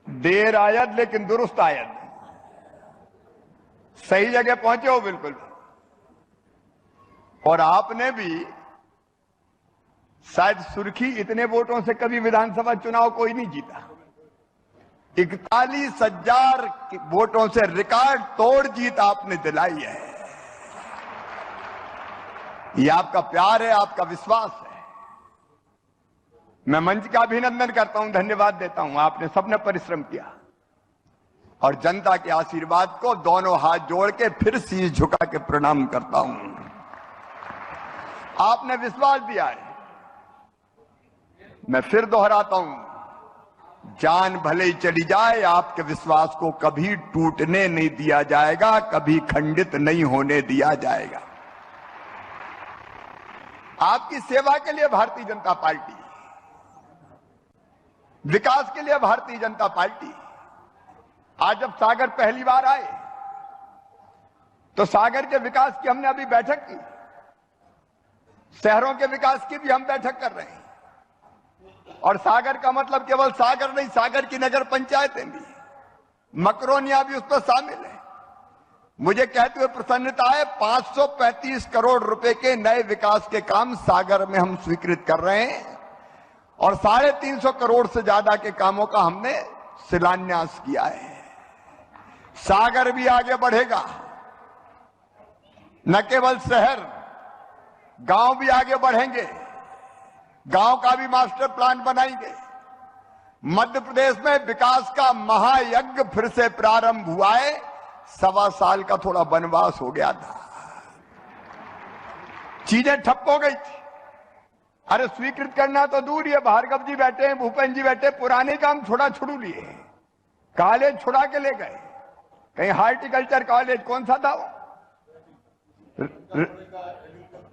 देर आयद लेकिन दुरुस्त आयद, सही जगह पहुंचे हो बिल्कुल। और आपने भी शायद सुर्खी इतने वोटों से कभी विधानसभा चुनाव कोई नहीं जीता, 41,000 वोटों से रिकॉर्ड तोड़ जीत आपने दिलाई है। ये आपका प्यार है, आपका विश्वास है। मैं मंच का अभिनंदन करता हूं, धन्यवाद देता हूं। आपने सबने परिश्रम किया और जनता के आशीर्वाद को दोनों हाथ जोड़ के फिर शीश झुका के प्रणाम करता हूं। आपने विश्वास दिया है, मैं फिर दोहराता हूं, जान भले ही चली जाए, आपके विश्वास को कभी टूटने नहीं दिया जाएगा, कभी खंडित नहीं होने दिया जाएगा। आपकी सेवा के लिए भारतीय जनता पार्टी, विकास के लिए भारतीय जनता पार्टी। आज जब सागर पहली बार आए तो सागर के विकास की हमने अभी बैठक की, शहरों के विकास की भी हम बैठक कर रहे हैं। और सागर का मतलब केवल सागर नहीं, सागर की नगर पंचायतें भी, मकरोनिया भी उस पर शामिल है। मुझे कहते हुए प्रसन्नता है, 535 करोड़ रुपए के नए विकास के काम सागर में हम स्वीकृत कर रहे हैं, और 350 करोड़ से ज्यादा के कामों का हमने शिलान्यास किया है। सागर भी आगे बढ़ेगा, न केवल शहर, गांव भी आगे बढ़ेंगे, गांव का भी मास्टर प्लान बनाएंगे। मध्य प्रदेश में विकास का महायज्ञ फिर से प्रारंभ हुआ है। 1.25 साल का थोड़ा वनवास हो गया था, चीजें ठप हो गई थी। अरे स्वीकृत करना तो दूर ही है, भार्गव जी बैठे हैं, भूपेंद्र जी बैठे, पुराने काम छुड़ू लिए, कॉलेज छुड़ा के ले गए। कहीं हार्टिकल्चर कॉलेज कौन सा था वो,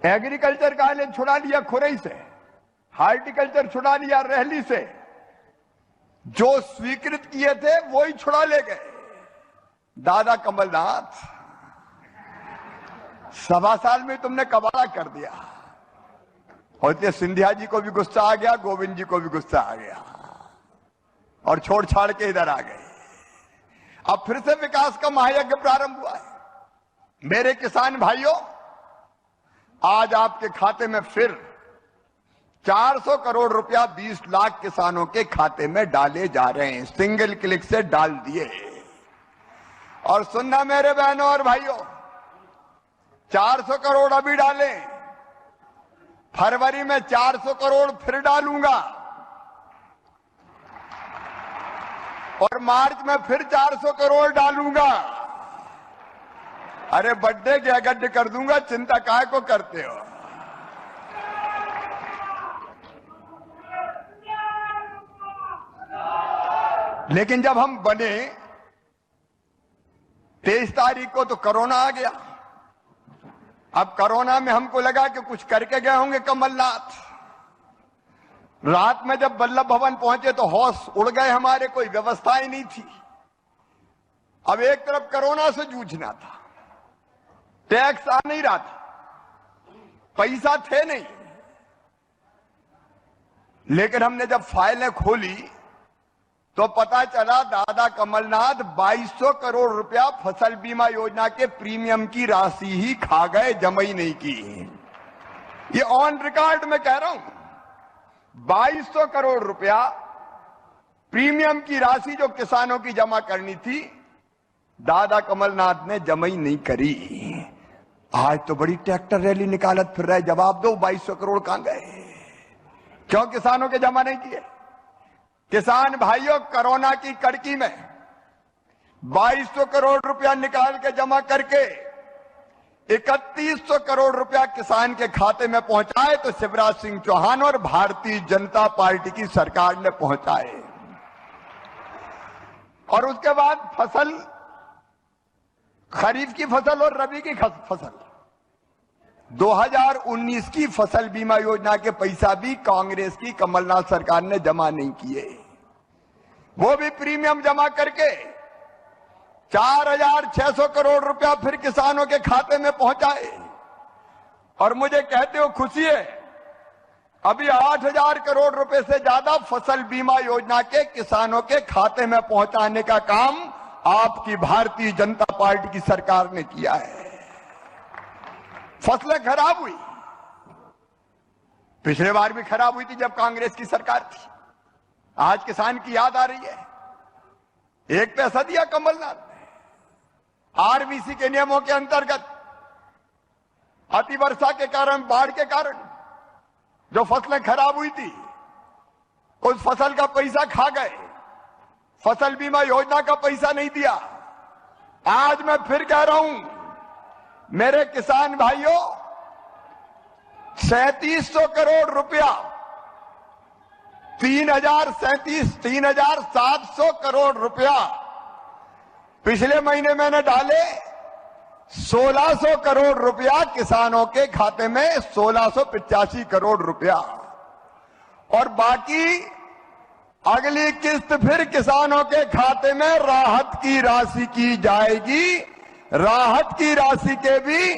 एग्रीकल्चर कॉलेज छुड़ा लिया खुरई से, हार्टिकल्चर छुड़ा लिया रहली से, जो स्वीकृत किए थे वो ही छुड़ा ले गए। दादा कमलनाथ, सवा साल में तुमने कबाड़ा कर दिया। और इसलिए सिंधिया जी को भी गुस्सा आ गया, गोविंद जी को भी गुस्सा आ गया और छोड़ छाड़ के इधर आ गए। अब फिर से विकास का महायज्ञ प्रारंभ हुआ है। मेरे किसान भाइयों, आज आपके खाते में फिर 400 करोड़ रुपया 20 लाख किसानों के खाते में डाले जा रहे हैं, सिंगल क्लिक से डाल दिए। और सुनना मेरे बहनों और भाइयों, 400 करोड़ अभी डालें, फरवरी में 400 करोड़ फिर डालूंगा और मार्च में फिर 400 करोड़ डालूंगा। अरे बर्थडे के अगड्ढ कर दूंगा, चिंता काहे को करते हो। लेकिन जब हम बने 23 तारीख को तो कोरोना आ गया। अब कोरोना में हमको लगा कि कुछ करके गए होंगे कमलनाथ। रात में जब वल्लभ भवन पहुंचे तो होश उड़ गए हमारे, कोई व्यवस्था ही नहीं थी। अब एक तरफ कोरोना से जूझना था, टैक्स आ नहीं रहा था, पैसा थे नहीं। लेकिन हमने जब फाइलें खोली तो पता चला दादा कमलनाथ 2200 करोड़ रुपया फसल बीमा योजना के प्रीमियम की राशि ही खा गए, जमा ही नहीं की। ये ऑन रिकॉर्ड में कह रहा हूं, 2200 करोड़ रुपया प्रीमियम की राशि जो किसानों की जमा करनी थी, दादा कमलनाथ ने जमा ही नहीं करी। आज तो बड़ी ट्रैक्टर रैली निकालत फिर रहे, जवाब दो 2200 करोड़ कहां गए, क्यों किसानों के जमा नहीं किए। किसान भाइयों, कोरोना की कड़की में 2200 करोड़ रुपया निकाल के जमा करके 3100 करोड़ रुपया किसान के खाते में पहुंचाए तो शिवराज सिंह चौहान और भारतीय जनता पार्टी की सरकार ने पहुंचाए। और उसके बाद फसल, खरीफ की फसल और रबी की फसल, 2019 की फसल बीमा योजना के पैसा भी कांग्रेस की कमलनाथ सरकार ने जमा नहीं किए। वो भी प्रीमियम जमा करके 4600 करोड़ रुपया फिर किसानों के खाते में पहुंचाए। और मुझे कहते हो खुशी है, अभी 8000 करोड़ रुपए से ज्यादा फसल बीमा योजना के किसानों के खाते में पहुंचाने का काम आपकी भारतीय जनता पार्टी की सरकार ने किया है। फसलें खराब हुई, पिछले बार भी खराब हुई थी जब कांग्रेस की सरकार थी। आज किसान की याद आ रही है। एक पैसा दिया कमलनाथ ने, आरबीसी के नियमों के अंतर्गत अतिवर्षा के कारण, बाढ़ के कारण जो फसलें खराब हुई थी, उस फसल का पैसा खा गए, फसल बीमा योजना का पैसा नहीं दिया। आज मैं फिर कह रहा हूं मेरे किसान भाइयों, 3700 करोड़ रुपया, 3700 करोड़ रुपया पिछले महीने मैंने डाले, 1600 करोड़ रुपया किसानों के खाते में, 1685 करोड़ रुपया। और बाकी अगली किस्त फिर किसानों के खाते में राहत की राशि की जाएगी। राहत की राशि के भी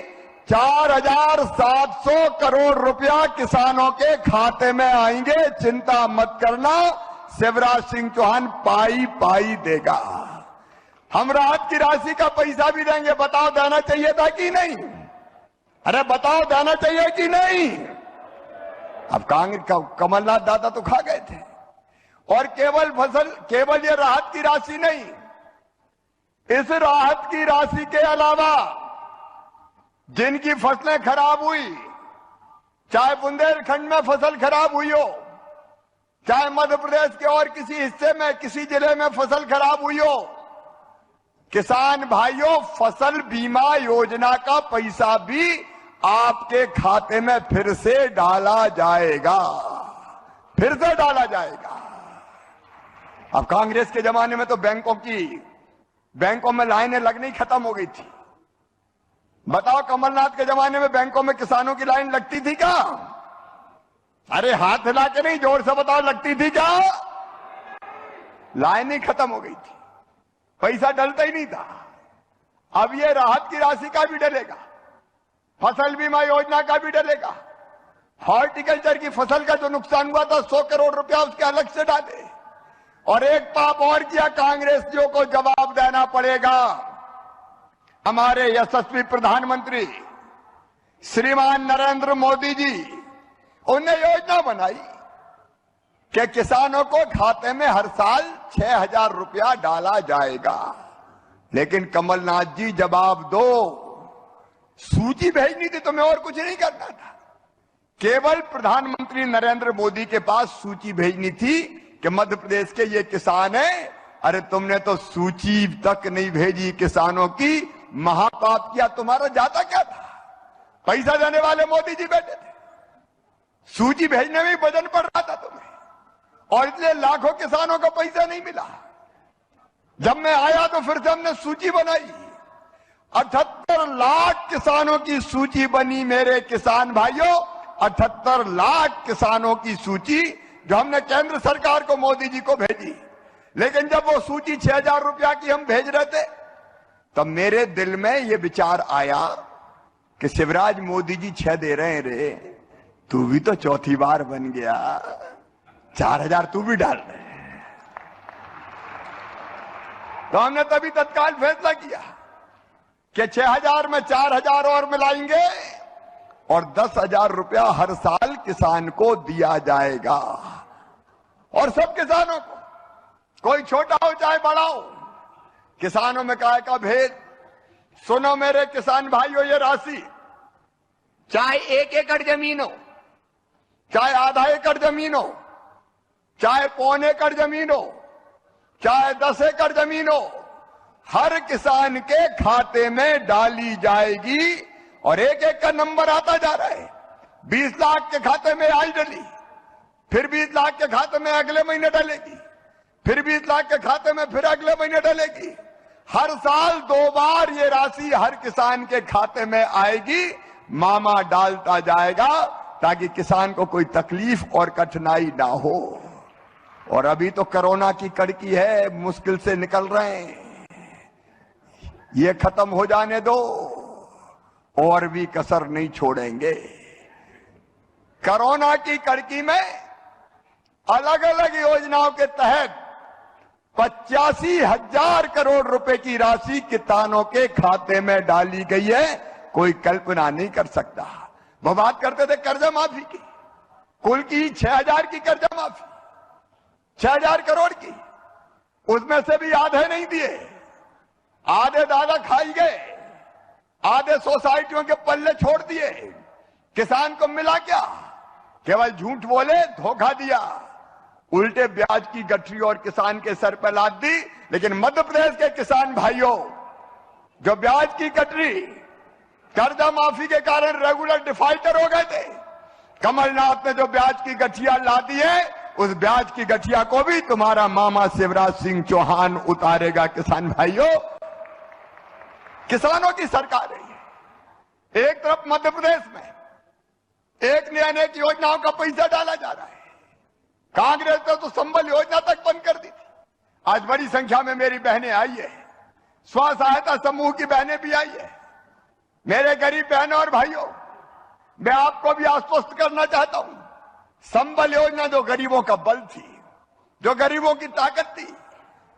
4700 करोड़ रुपया किसानों के खाते में आएंगे। चिंता मत करना, शिवराज सिंह चौहान पाई पाई देगा। हम राहत की राशि का पैसा भी देंगे। बताओ देना चाहिए था कि नहीं? अरे बताओ देना चाहिए कि नहीं? अब कांग्रेस का कमलनाथ दादा तो खा गए थे। और केवल ये राहत की राशि नहीं, इस राहत की राशि के अलावा जिनकी फसलें खराब हुई, चाहे बुंदेलखंड में फसल खराब हुई हो, चाहे मध्य प्रदेश के और किसी हिस्से में, किसी जिले में फसल खराब हुई हो, किसान भाइयों, फसल बीमा योजना का पैसा भी आपके खाते में फिर से डाला जाएगा, फिर से डाला जाएगा। अब कांग्रेस के जमाने में तो बैंकों में लाइनें लगनी खत्म हो गई थी। बताओ कमलनाथ के जमाने में बैंकों में किसानों की लाइन लगती थी क्या? अरे हाथ हिला के नहीं, जोर से बताओ, लगती थी क्या? लाइन ही खत्म हो गई थी, पैसा डलता ही नहीं था। अब ये राहत की राशि का भी डलेगा। फसल बीमा योजना का भी डलेगा। हॉर्टिकल्चर की फसल का जो नुकसान हुआ था 100 करोड़ रुपया उसके अलग से डाले। और एक पाप और किया, कांग्रेसियों को जवाब देना पड़ेगा। हमारे यशस्वी प्रधानमंत्री श्रीमान नरेंद्र मोदी जी, उन्हें योजना बनाई कि किसानों को खाते में हर साल 6,000 रुपया डाला जाएगा। लेकिन कमलनाथ जी जवाब दो, सूची भेजनी थी, तुम्हें और कुछ नहीं करना था। केवल प्रधानमंत्री नरेंद्र मोदी के पास सूची भेजनी थी कि मध्य प्रदेश के ये किसान हैं। अरे तुमने तो सूची तक नहीं भेजी किसानों की, महापाप किया। तुम्हारा जाता क्या था? पैसा देने वाले मोदी जी बैठे थे, सूची भेजने में वजन पड़ रहा था तुम्हें, और इसलिए लाखों किसानों को पैसा नहीं मिला। जब मैं आया तो फिर से हमने सूची बनाई, 78 लाख किसानों की सूची बनी। मेरे किसान भाइयों, 78 लाख किसानों की सूची जो हमने केंद्र सरकार को, मोदी जी को भेजी। लेकिन जब वो सूची 6,000 रुपया की हम भेज रहे थे, तब मेरे दिल में ये विचार आया कि शिवराज, मोदी जी 6 दे रहे हैं रे, तू भी तो चौथी बार बन गया, 4,000 तू भी डाल रहे। तो हमने तभी तत्काल फैसला किया कि 6,000 में 4,000 और मिलाएंगे और 10,000 रुपया हर साल किसान को दिया जाएगा। और सब किसानों को, कोई छोटा हो चाहे बड़ा हो, किसानों में काय का भेद। सुनो मेरे किसान भाइयों, ये राशि चाहे 1 एकड़ जमीन हो, चाहे आधा एकड़ जमीन हो, चाहे पौने एकड़ जमीन हो, चाहे 10 एकड़ जमीन हो, हर किसान के खाते में डाली जाएगी। और एक एक का नंबर आता जा रहा है। 20 लाख के खाते में आज डली, फिर 20 लाख के खाते में अगले महीने डलेगी, फिर 20 लाख के खाते में फिर अगले महीने डलेगी। हर साल 2 बार ये राशि हर किसान के खाते में आएगी। मामा डालता जाएगा ताकि किसान को कोई तकलीफ और कठिनाई ना हो। और अभी तो कोरोना की कड़की है, मुश्किल से निकल रहे हैं, ये खत्म हो जाने दो, और भी कसर नहीं छोड़ेंगे। कोरोना की कड़की में अलग अलग योजनाओं के तहत 85,000 करोड़ रुपए की राशि किसानों के खाते में डाली गई है। कोई कल्पना नहीं कर सकता। वो बात करते थे कर्जा माफी की, कुल की 6,000 की कर्जा माफी, 6,000 करोड़ की, उसमें से भी आधे नहीं दिए, आधे दादा खाई गए, आधे सोसाइटियों के पल्ले छोड़ दिए। किसान को मिला क्या? केवल झूठ बोले, धोखा दिया, उल्टे ब्याज की गठरी और किसान के सर पर लाद दी। लेकिन मध्य प्रदेश के किसान भाइयों, जो ब्याज की गठरी कर्जा माफी के कारण रेगुलर डिफाल्टर हो गए थे, कमलनाथ ने जो ब्याज की गठिया ला दी है, उस ब्याज की गठिया को भी तुम्हारा मामा शिवराज सिंह चौहान उतारेगा। किसान भाइयों, किसानों की सरकार है। एक तरफ मध्य प्रदेश में एक ने अनेक योजनाओं का पैसा डाला जा रहा है। कांग्रेस ने तो संबल योजना तक बंद कर दी थी। आज बड़ी संख्या में मेरी बहनें आई है, स्व सहायता समूह की बहनें भी आई है। मेरे गरीब बहनों और भाइयों, मैं आपको भी आश्वस्त करना चाहता हूं, संबल योजना जो गरीबों का बल थी, जो गरीबों की ताकत थी,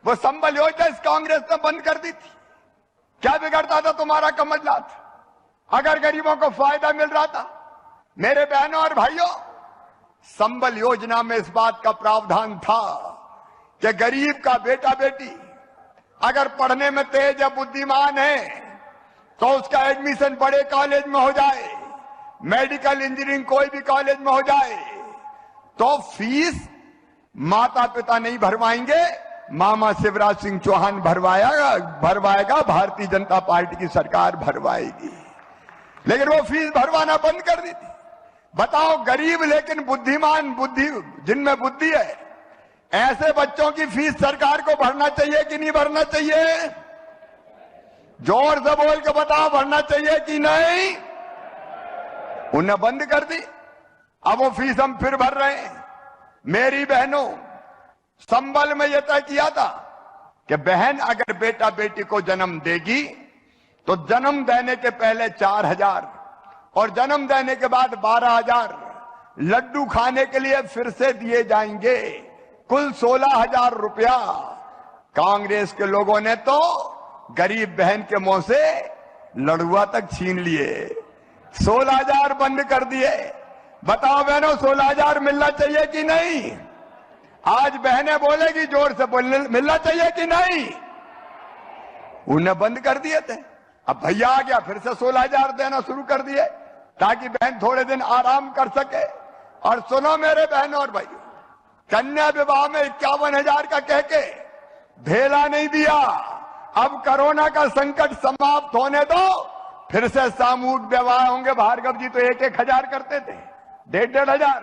वो संबल योजना इस कांग्रेस ने बंद कर दी थी। क्या बिगड़ता था तुम्हारा कमलनाथ अगर गरीबों को फायदा मिल रहा था? मेरे बहनों और भाइयों, संबल योजना में इस बात का प्रावधान था कि गरीब का बेटा बेटी अगर पढ़ने में तेज या बुद्धिमान है तो उसका एडमिशन बड़े कॉलेज में हो जाए, मेडिकल इंजीनियरिंग कोई भी कॉलेज में हो जाए, तो फीस माता पिता नहीं भरवाएंगे, मामा शिवराज सिंह चौहान भरवाएगा, भारतीय जनता पार्टी की सरकार भरवाएगी। लेकिन वो फीस भरवाना बंद कर दी थी। बताओ, गरीब लेकिन बुद्धिमान, जिनमें बुद्धि है, ऐसे बच्चों की फीस सरकार को भरना चाहिए कि नहीं भरना चाहिए? जोर से बोल के बताओ, भरना चाहिए कि नहीं? उन्हें बंद कर दी, अब वो फीस हम फिर भर रहे हैं। मेरी बहनों, संबल में यह तय किया था कि बहन अगर बेटा बेटी को जन्म देगी तो जन्म देने के पहले 4,000 और जन्म देने के बाद 12,000 लड्डू खाने के लिए फिर से दिए जाएंगे। कुल 16,000 रुपया कांग्रेस के लोगों ने तो गरीब बहन के मुंह से लड़ुआ तक छीन लिए। 16,000 बंद कर दिए। बताओ बहनों, 16,000 मिलना चाहिए कि नहीं? आज बहनें बोलेगी जोर से, मिलना चाहिए कि नहीं? उन्हें बंद कर दिए थे। अब भैया आ गया, फिर से 16,000 देना शुरू कर दिए ताकि बहन थोड़े दिन आराम कर सके। और सुनो मेरे बहनों और भाइयों, कन्या विवाह में 51,000 का कह के ढेला नहीं दिया। अब कोरोना का संकट समाप्त होने दो, फिर से सामूहिक विवाह होंगे। भार्गव जी तो 1,000 करते थे, 1,500,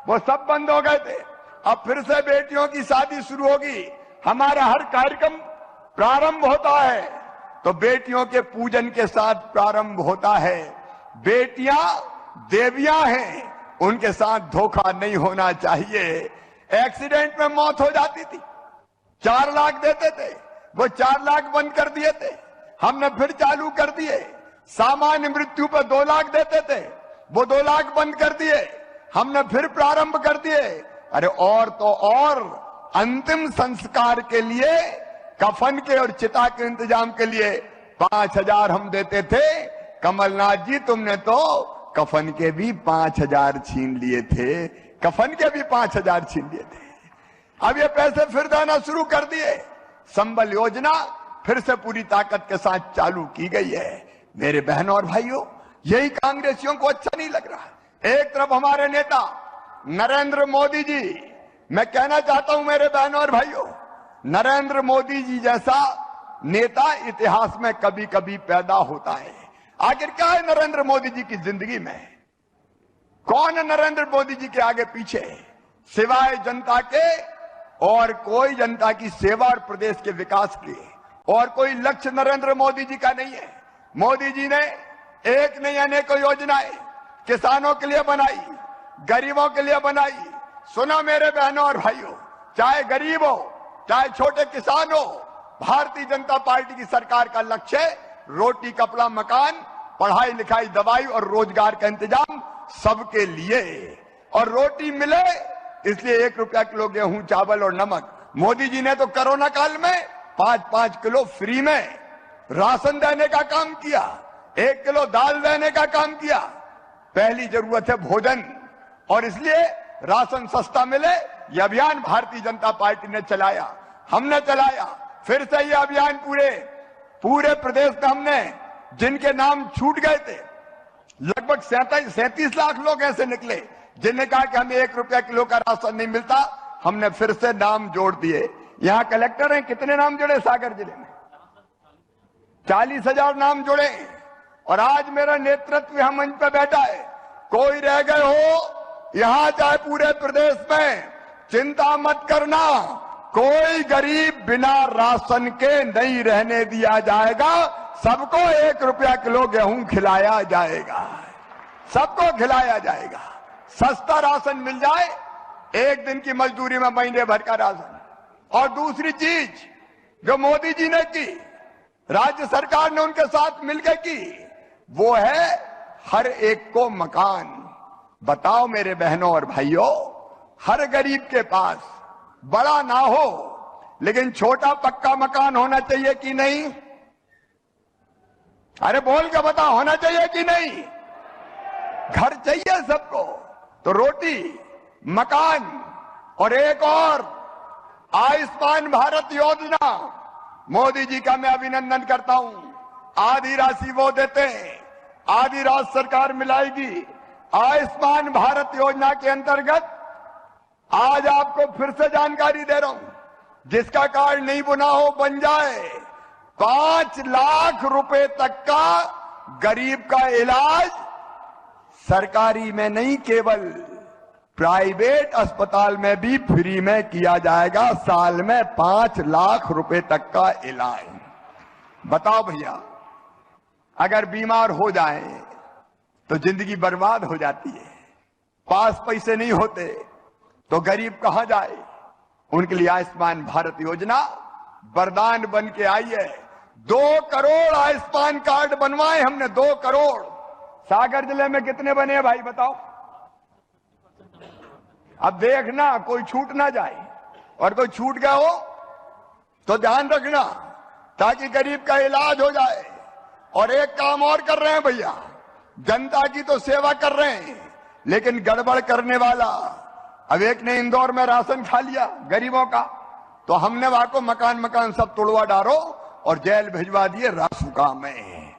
वो सब बंद हो गए थे। अब फिर से बेटियों की शादी शुरू होगी। हमारा हर कार्यक्रम प्रारंभ होता है तो बेटियों के पूजन के साथ प्रारंभ होता है। बेटियां देवियां हैं, उनके साथ धोखा नहीं होना चाहिए। एक्सीडेंट में मौत हो जाती थी, 4 लाख देते थे, वो 4 लाख बंद कर दिए थे, हमने फिर चालू कर दिए। सामान्य मृत्यु पर 2 लाख देते थे, वो 2 लाख बंद कर दिए, हमने फिर प्रारंभ कर दिए। अरे और तो और अंतिम संस्कार के लिए, कफन के और चिता के इंतजाम के लिए 5,000 हम देते थे। कमलनाथ जी, तुमने तो कफन के भी 5,000 छीन लिए थे, कफन के भी 5,000 छीन लिए थे। अब ये पैसे फिर देना शुरू कर दिए। संबल योजना फिर से पूरी ताकत के साथ चालू की गई है। मेरे बहनों और भाइयों, यही कांग्रेसियों को अच्छा नहीं लग रहा। एक तरफ हमारे नेता नरेंद्र मोदी जी, मैं कहना चाहता हूं मेरे बहनों और भाइयों, नरेंद्र मोदी जी जैसा नेता इतिहास में कभी कभी पैदा होता है। आखिर क्या है नरेंद्र मोदी जी की जिंदगी में? कौन है नरेंद्र मोदी जी के आगे पीछे सिवाय जनता के? और कोई जनता की सेवा और प्रदेश के विकास के और कोई लक्ष्य नरेंद्र मोदी जी का नहीं है। मोदी जी ने एक नहीं अनेकों योजनाएं किसानों के लिए बनाई, गरीबों के लिए बनाई। सुनो मेरे बहनों और भाइयों, चाहे गरीब हो चाहे छोटे किसान हो, भारतीय जनता पार्टी की सरकार का लक्ष्य है रोटी, कपड़ा, मकान, पढ़ाई लिखाई, दवाई और रोजगार का इंतजाम सबके लिए। और रोटी मिले इसलिए 1 रुपया किलो गेहूं, चावल और नमक। मोदी जी ने तो कोरोना काल में 5-5 किलो फ्री में राशन देने का काम किया, 1 किलो दाल देने का काम किया। पहली जरूरत है भोजन, और इसलिए राशन सस्ता मिले, यह अभियान भारतीय जनता पार्टी ने चलाया, हमने चलाया। फिर से यह अभियान पूरे प्रदेश में हमने, जिनके नाम छूट गए थे, लगभग 37 लाख लोग ऐसे निकले जिन्हें कहा कि हमें 1 रुपया किलो का राशन नहीं मिलता, हमने फिर से नाम जोड़ दिए। यहां कलेक्टर हैं, कितने नाम जुड़े सागर जिले में? 40,000 नाम जुड़े। और आज मेरा नेतृत्व यहां मंच पे बैठा है। कोई रह गए हो यहां चाहे पूरे प्रदेश में, चिंता मत करना, कोई गरीब बिना राशन के नहीं रहने दिया जाएगा। सबको 1 रुपया किलो गेहूं खिलाया जाएगा, सबको खिलाया जाएगा। सस्ता राशन मिल जाए, 1 दिन की मजदूरी में महीने भर का राशन। और दूसरी चीज जो मोदी जी ने की, राज्य सरकार ने उनके साथ मिलकर की, वो है हर एक को मकान। बताओ मेरे बहनों और भाइयों, हर गरीब के पास बड़ा ना हो लेकिन छोटा पक्का मकान होना चाहिए कि नहीं? अरे बोल के बता, होना चाहिए कि नहीं? घर चाहिए सबको, तो रोटी, मकान और एक और आयुष्मान भारत योजना। मोदी जी का मैं अभिनंदन करता हूं। आधी राशि वो देते हैं, आधी राशि सरकार मिलाएगी। आयुष्मान भारत योजना के अंतर्गत आज आपको फिर से जानकारी दे रहा हूं, जिसका कार्ड नहीं बना हो बन जाए। 5 लाख रुपए तक का गरीब का इलाज सरकारी में नहीं, केवल प्राइवेट अस्पताल में भी फ्री में किया जाएगा। साल में 5 लाख रुपए तक का इलाज। बताओ भैया, अगर बीमार हो जाए तो जिंदगी बर्बाद हो जाती है, पास पैसे नहीं होते तो गरीब कहां जाए? उनके लिए आयुष्मान भारत योजना वरदान बन के आई है। 2 करोड़ आयुष्मान कार्ड बनवाए हमने, 2 करोड़। सागर जिले में कितने बने हैं भाई बताओ? अब देखना कोई छूट ना जाए, और कोई छूट गया हो तो ध्यान रखना ताकि गरीब का इलाज हो जाए। और एक काम और कर रहे हैं भैया, जनता की तो सेवा कर रहे हैं, लेकिन गड़बड़ करने वाला, अब एक ने इंदौर में राशन खा लिया गरीबों का, तो हमने वहां को मकान सब तोड़वा डालो और जेल भिजवा दिए रासुका में।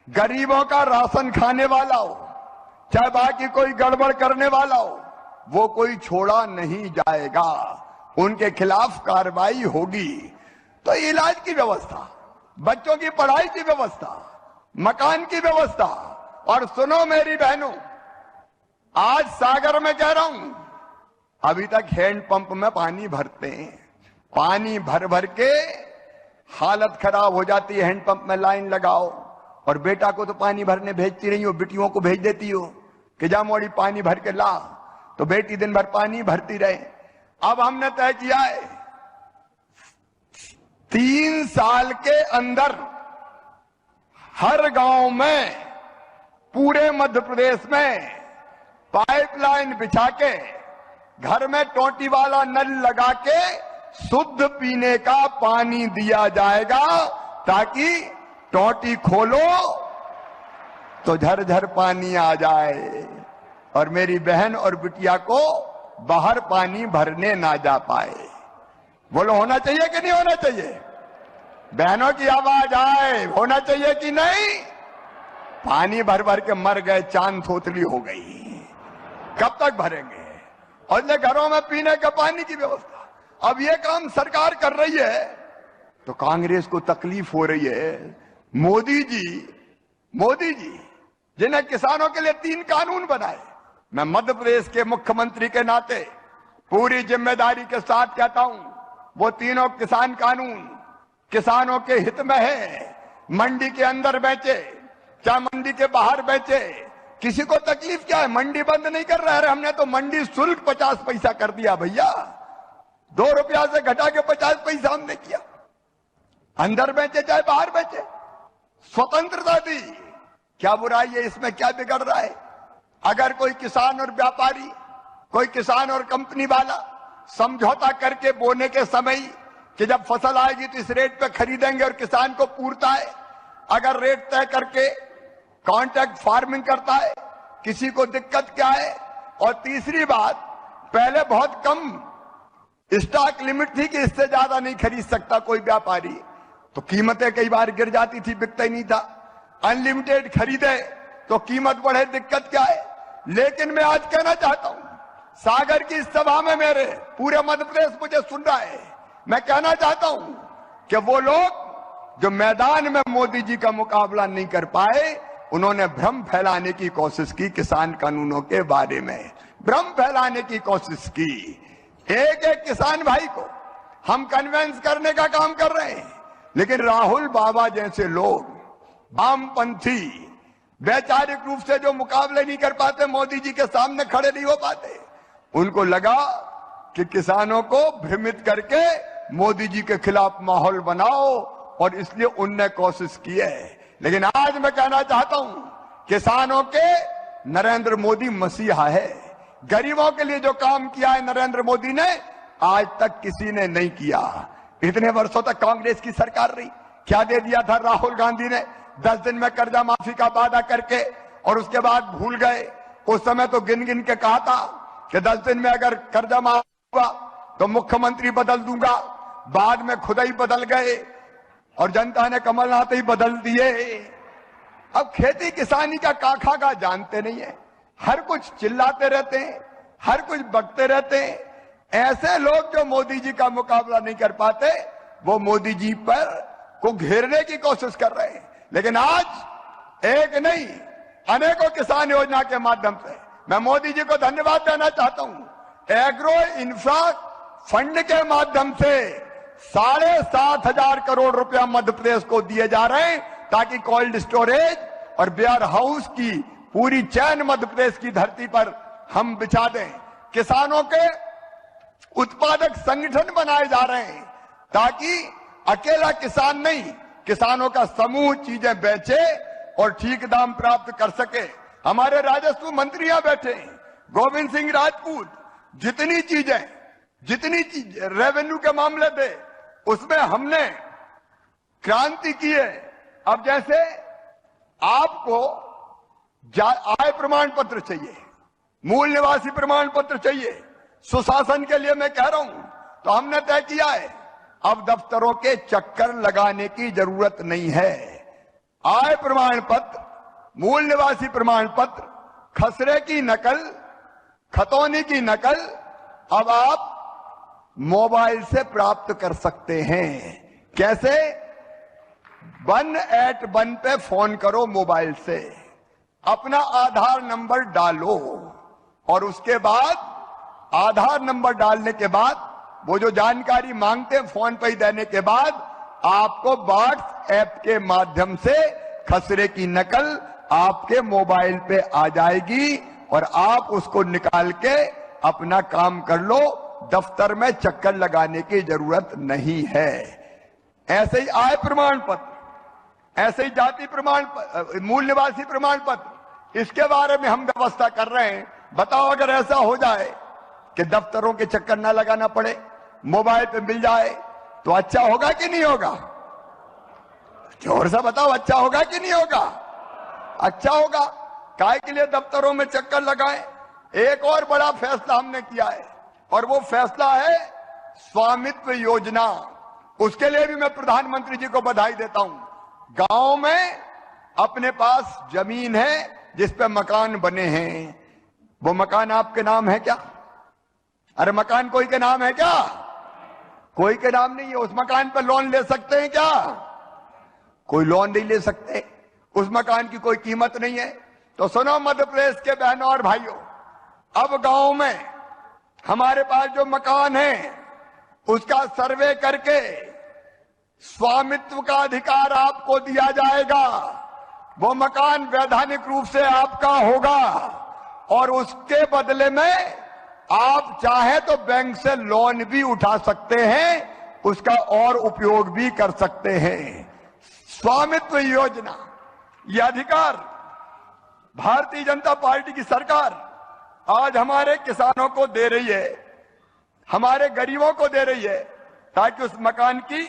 गरीबों का राशन खाने वाला हो, चाहे बाकी कोई गड़बड़ करने वाला हो, वो कोई छोड़ा नहीं जाएगा, उनके खिलाफ कार्रवाई होगी। तो इलाज की व्यवस्था, बच्चों की पढ़ाई की व्यवस्था, मकान की व्यवस्था। और सुनो मेरी बहनों, आज सागर में कह रहा हूं, अभी तक हैंडपंप में पानी भरते हैं, पानी भर भर के हालत खराब हो जाती है। हैंडपंप में लाइन लगाओ, और बेटा को तो पानी भरने भेजती नहीं हो, बेटियों को भेज देती हो कि जा मोड़ी पानी भर के ला, तो बेटी दिन भर पानी भरती रहे। अब हमने तय किया है 3 साल के अंदर हर गांव में, पूरे मध्य प्रदेश में पाइपलाइन बिछा के, घर में टोटी वाला नल लगा के शुद्ध पीने का पानी दिया जाएगा, ताकि टोटी खोलो तो झरझर पानी आ जाए और मेरी बहन और बिटिया को बाहर पानी भरने ना जा पाए। बोलो होना चाहिए कि नहीं होना चाहिए? बहनों की आवाज आए, होना चाहिए कि नहीं? पानी भर भर के मर गए, चांद थोतली हो गई, कब तक भरेंगे? और ये घरों में पीने का पानी की व्यवस्था, अब ये काम सरकार कर रही है तो कांग्रेस को तकलीफ हो रही है। मोदी जी जिन्हें किसानों के लिए 3 कानून बनाए, मैं मध्य प्रदेश के मुख्यमंत्री के नाते पूरी जिम्मेदारी के साथ कहता हूं, वो तीनों किसान कानून किसानों के हित में है। मंडी के अंदर बेचे चाहे मंडी के बाहर बेचे, किसी को तकलीफ क्या है? मंडी बंद नहीं कर रहा है, हमने तो मंडी शुल्क 50 पैसा कर दिया भैया, 2 रुपया से घटा के 50 पैसा हमने किया। अंदर बेचे चाहे बाहर बेचे, स्वतंत्रता दी, क्या बुराई है इसमें? क्या बिगड़ रहा है? अगर कोई किसान और व्यापारी, कोई किसान और कंपनी वाला समझौता करके बोने के समय कि जब फसल आएगी तो इस रेट पे खरीदेंगे और किसान को पूरता है, अगर रेट तय करके कॉन्ट्रैक्ट फार्मिंग करता है, किसी को दिक्कत क्या है? और तीसरी बात, पहले बहुत कम स्टॉक लिमिट थी कि इससे ज्यादा नहीं खरीद सकता कोई व्यापारी, तो कीमतें कई बार गिर जाती थी, बिकता ही नहीं था। अनलिमिटेड खरीदे तो कीमत बढ़े, दिक्कत क्या है? लेकिन मैं आज कहना चाहता हूं, सागर की इस सभा में मेरे पूरे मध्य प्रदेश मुझे सुन रहा है, मैं कहना चाहता हूं कि वो लोग जो मैदान में मोदी जी का मुकाबला नहीं कर पाए, उन्होंने भ्रम फैलाने की कोशिश की, किसान कानूनों के बारे में भ्रम फैलाने की कोशिश की। एक एक किसान भाई को हम कन्विंस करने का काम कर रहे हैं, लेकिन राहुल बाबा जैसे लोग, वामपंथी, वैचारिक रूप से जो मुकाबले नहीं कर पाते, मोदी जी के सामने खड़े नहीं हो पाते, उनको लगा कि किसानों को भ्रमित करके मोदी जी के खिलाफ माहौल बनाओ, और इसलिए उनने कोशिश की है। लेकिन आज मैं कहना चाहता हूं, किसानों के नरेंद्र मोदी मसीहा है। गरीबों के लिए जो काम किया है नरेंद्र मोदी ने, आज तक किसी ने नहीं किया। इतने वर्षों तक कांग्रेस की सरकार रही, क्या दे दिया था राहुल गांधी ने? 10 दिन में कर्जा माफी का वादा करके, और उसके बाद भूल गए। उस समय तो गिन गिन के कहा था कि 10 दिन में अगर कर्जा माफ हुआ तो मुख्यमंत्री बदल दूंगा, बाद में खुद ही बदल गए और जनता ने कमलनाथ ही बदल दिए। अब खेती किसानी का काखा का जानते नहीं है, हर कुछ चिल्लाते रहते हैं, हर कुछ बकते रहते हैं। ऐसे लोग जो मोदी जी का मुकाबला नहीं कर पाते, वो मोदी जी पर को घेरने की कोशिश कर रहे हैं। लेकिन आज एक नहीं, अनेकों किसान योजना के माध्यम से मैं मोदी जी को धन्यवाद देना चाहता हूं। एग्रो इंफ्रा फंड के माध्यम से 7,500 करोड़ रुपया मध्य प्रदेश को दिए जा रहे हैं, ताकि कोल्ड स्टोरेज और वेयर हाउस की पूरी चैन मध्य प्रदेश की धरती पर हम बिछा दें। किसानों के उत्पादक संगठन बनाए जा रहे हैं, ताकि अकेला किसान नहीं, किसानों का समूह चीजें बेचे, और ठीक दाम प्राप्त कर सके। हमारे राजस्व मंत्रियां बैठे हैं, गोविंद सिंह राजपूत, जितनी चीज रेवेन्यू के मामले थे उसमें हमने क्रांति की है। अब जैसे आपको आय प्रमाण पत्र चाहिए, मूल निवासी प्रमाण पत्र चाहिए, सुशासन के लिए मैं कह रहा हूं, तो हमने तय किया है अब दफ्तरों के चक्कर लगाने की जरूरत नहीं है। आय प्रमाण पत्र, मूल निवासी प्रमाण पत्र, खसरे की नकल, खतौनी की नकल अब आप मोबाइल से प्राप्त कर सकते हैं। कैसे? 181 पे फोन करो मोबाइल से, अपना आधार नंबर डालो और उसके बाद आधार नंबर डालने के बाद वो जो जानकारी मांगते हैं फोन पे ही देने के बाद आपको व्हाट्सएप के माध्यम से खसरे की नकल आपके मोबाइल पे आ जाएगी और आप उसको निकाल के अपना काम कर लो। दफ्तर में चक्कर लगाने की जरूरत नहीं है। ऐसे ही आय प्रमाण पत्र, ऐसे ही जाति प्रमाण, मूल निवासी प्रमाण पत्र, इसके बारे में हम व्यवस्था कर रहे हैं। बताओ अगर ऐसा हो जाए कि दफ्तरों के चक्कर ना लगाना पड़े, मोबाइल पे मिल जाए तो अच्छा होगा कि नहीं होगा? जोर से बताओ, अच्छा होगा कि नहीं होगा? अच्छा होगा। काय के लिए दफ्तरों में चक्कर लगाएं? एक और बड़ा फैसला हमने किया है और वो फैसला है स्वामित्व योजना। उसके लिए भी मैं प्रधानमंत्री जी को बधाई देता हूं। गांव में अपने पास जमीन है जिस पे मकान बने हैं, वो मकान आपके नाम है क्या? अरे मकान कोई के नाम है क्या? कोई के नाम नहीं है। उस मकान पर लोन ले सकते हैं क्या? कोई लोन नहीं ले सकते। उस मकान की कोई कीमत नहीं है। तो सुनो मध्य प्रदेश के बहनों और भाइयों, अब गांव में हमारे पास जो मकान है उसका सर्वे करके स्वामित्व का अधिकार आपको दिया जाएगा। वो मकान वैधानिक रूप से आपका होगा और उसके बदले में आप चाहे तो बैंक से लोन भी उठा सकते हैं, उसका और उपयोग भी कर सकते हैं। स्वामित्व योजना, ये अधिकार भारतीय जनता पार्टी की सरकार आज हमारे किसानों को दे रही है, हमारे गरीबों को दे रही है, ताकि उस मकान की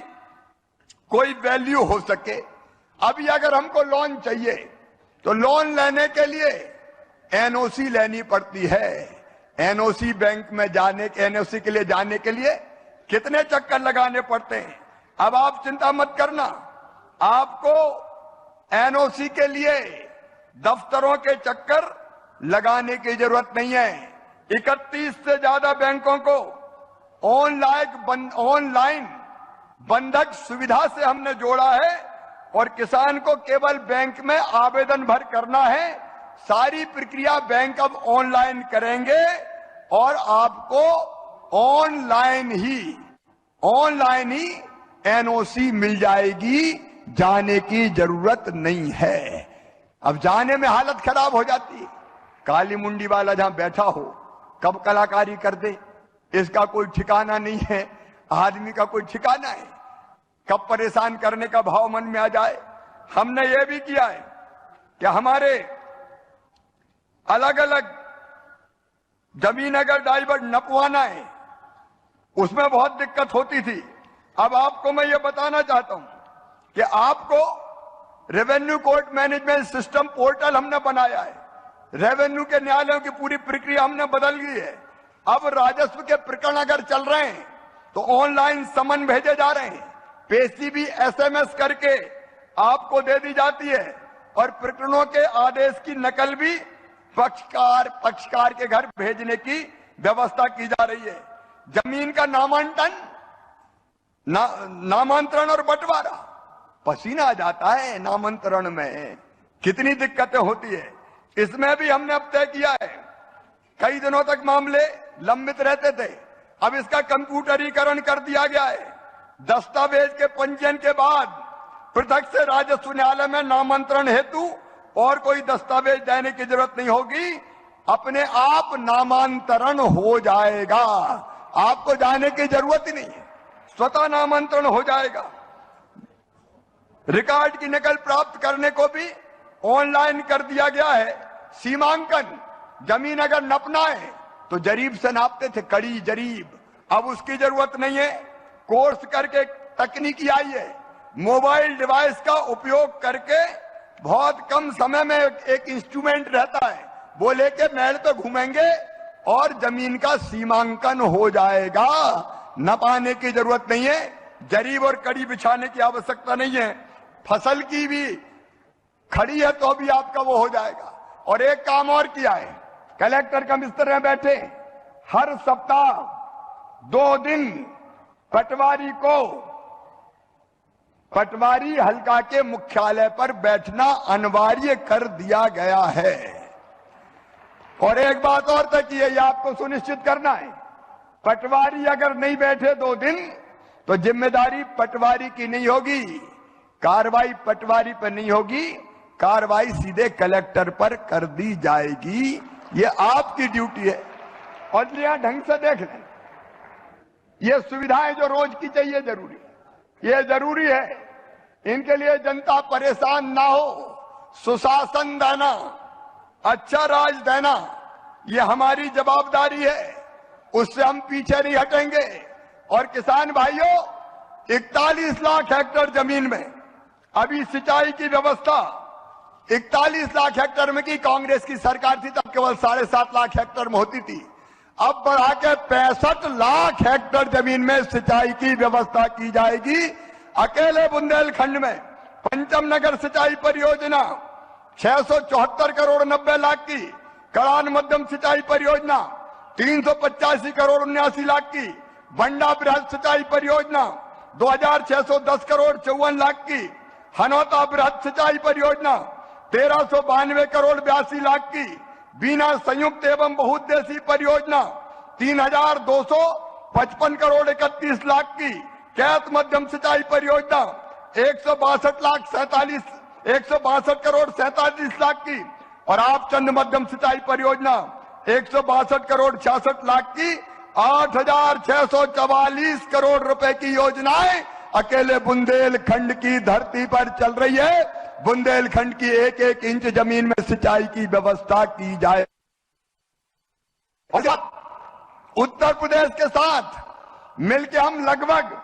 कोई वैल्यू हो सके। अभी अगर हमको लोन चाहिए तो लोन लेने के लिए एनओसी लेनी पड़ती है। एनओसी बैंक में जाने के, एनओसी के लिए जाने के लिए कितने चक्कर लगाने पड़ते हैं। अब आप चिंता मत करना, आपको एनओसी के लिए दफ्तरों के चक्कर लगाने की जरूरत नहीं है। 31 से ज्यादा बैंकों को ऑनलाइन बंधक सुविधा से हमने जोड़ा है और किसान को केवल बैंक में आवेदन भर करना है। सारी प्रक्रिया बैंक अब ऑनलाइन करेंगे और आपको ऑनलाइन ही एनओसी मिल जाएगी, जाने की जरूरत नहीं है। अब जाने में हालत खराब हो जाती है। काली मुंडी वाला जहां बैठा हो कब कलाकारी कर दे, इसका कोई ठिकाना नहीं है। आदमी का कोई ठिकाना है, कब परेशान करने का भाव मन में आ जाए। हमने ये भी किया है कि हमारे अलग अलग जमीन अगर डाइवर्ट नपवाना है, उसमें बहुत दिक्कत होती थी। अब आपको मैं ये बताना चाहता हूं कि आपको revenue court management system portal हमने बनाया है। रेवेन्यू के न्यायालयों की पूरी प्रक्रिया हमने बदल गई है। अब राजस्व के प्रकरण अगर चल रहे हैं तो ऑनलाइन समन भेजे जा रहे हैं, पेशीबी एसएमएस करके आपको दे दी जाती है और प्रकरणों के आदेश की नकल भी पक्षकार के घर भेजने की व्यवस्था की जा रही है। जमीन का नामांतरण और बंटवारा, पसीना आ जाता है नामांतरण में, कितनी दिक्कतें होती है। इसमें भी हमने अब तय किया है, कई दिनों तक मामले लंबित रहते थे, अब इसका कंप्यूटरीकरण कर दिया गया है। दस्तावेज के पंजीयन के बाद पृथक से राजस्व न्यायालय में नामांतरण हेतु और कोई दस्तावेज देने की जरूरत नहीं होगी, अपने आप नामांतरण हो जाएगा। आपको जाने की जरूरत ही नहीं है, स्वतः नामांतरण हो जाएगा। रिकॉर्ड की नकल प्राप्त करने को भी ऑनलाइन कर दिया गया है सीमांकन। जमीन अगर नपना है तो जरीब से नापते थे, कड़ी जरीब, अब उसकी जरूरत नहीं है। कोर्स करके तकनीकी आई है, मोबाइल डिवाइस का उपयोग करके बहुत कम समय में एक इंस्ट्रूमेंट रहता है, वो लेके महल पे घूमेंगे और जमीन का सीमांकन हो जाएगा। नपाने की जरूरत नहीं है, जरीब और कड़ी बिछाने की आवश्यकता नहीं है। फसल की भी खड़ी है तो भी आपका वो हो जाएगा। और एक काम और किया है, कलेक्टर कमिश्नर में बैठे हर सप्ताह 2 दिन पटवारी हल्का के मुख्यालय पर बैठना अनिवार्य कर दिया गया है। और एक बात और तय की है, ये आपको सुनिश्चित करना है, पटवारी अगर नहीं बैठे 2 दिन तो जिम्मेदारी पटवारी की नहीं होगी, कार्रवाई पटवारी पर नहीं होगी, कार्रवाई सीधे कलेक्टर पर कर दी जाएगी। ये आपकी ड्यूटी है। और यहां ढंग से देख लें, ये सुविधाएं जो रोज की चाहिए जरूरी, ये जरूरी है। इनके लिए जनता परेशान ना हो, सुशासन देना, अच्छा राज देना, ये हमारी जवाबदारी है, उससे हम पीछे नहीं हटेंगे। और किसान भाइयों, 41 लाख हेक्टेयर जमीन में अभी सिंचाई की व्यवस्था 41 लाख हेक्टेयर में की कांग्रेस की सरकार थी, तब केवल 7.5 लाख हेक्टेयर में होती थी। अब बढ़ा के 65 लाख हेक्टेयर जमीन में सिंचाई की व्यवस्था की जाएगी। अकेले बुंदेलखंड में पंचम नगर सिंचाई परियोजना 674 करोड़ 90 लाख की, कड़ान मध्यम सिंचाई परियोजना 385 करोड़ 79 लाख की, बंडा बृहद सिंचाई परियोजना 2610 करोड़ 54 लाख की, हनौता बृहद सिंचाई परियोजना 1392 करोड़ 82 लाख की, बीना संयुक्त एवं बहुउद्देशीय परियोजना 3255 करोड़ 31 लाख की, कैत मध्यम सिंचाई परियोजना 162 करोड़ 47 लाख की, और आपचंद मध्यम सिंचाई परियोजना 162 करोड़ 66 लाख की, 8644 करोड़ रुपए की योजनाएं अकेले बुंदेलखंड की धरती पर चल रही है। बुंदेलखंड की एक एक इंच जमीन में सिंचाई की व्यवस्था की जाए। उत्तर प्रदेश के साथ मिलकर हम लगभग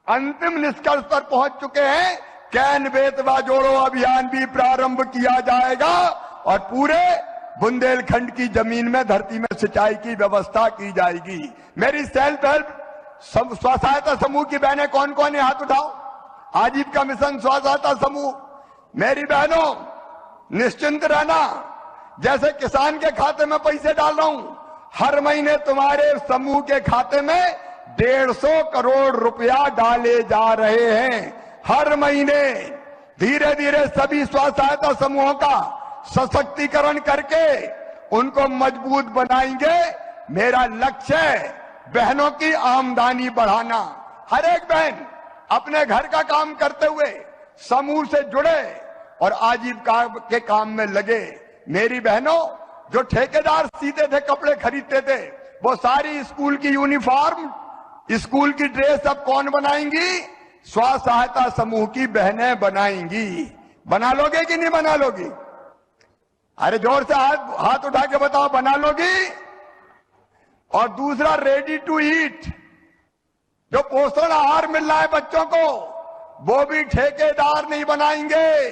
अंतिम निष्कर्ष पर पहुंच चुके हैं। कैन बेतवा जोड़ो अभियान भी प्रारंभ किया जाएगा और पूरे बुंदेलखंड की जमीन में धरती में सिंचाई की व्यवस्था की जाएगी। मेरी सेल्फ हेल्प स्व सहायता समूह की बहनें कौन कौन है, हाथ उठाओ। आजीविका मिशन स्व सहायता समूह, मेरी बहनों निश्चिंत रहना, जैसे किसान के खाते में पैसे डाल रहा हूं, हर महीने तुम्हारे समूह के खाते में 150 करोड़ रुपया डाले जा रहे हैं। हर महीने धीरे धीरे सभी स्व सहायता समूहों का सशक्तिकरण करके उनको मजबूत बनाएंगे। मेरा लक्ष्य है बहनों की आमदनी बढ़ाना। हर एक बहन अपने घर का काम करते हुए समूह से जुड़े और आजीविका के काम में लगे। मेरी बहनों, जो ठेकेदार सीते थे, कपड़े खरीदते थे, वो सारी स्कूल की यूनिफॉर्म, स्कूल की ड्रेस अब कौन बनाएंगी? स्व सहायता समूह की बहनें बनाएंगी। बना लोगे कि नहीं बना लोगी? अरे जोर से हाथ उठा के बताओ, बना लोगी? और दूसरा, रेडी टू ईट, जो पोषण आहार मिल रहा है बच्चों को, वो भी ठेकेदार नहीं बनाएंगे,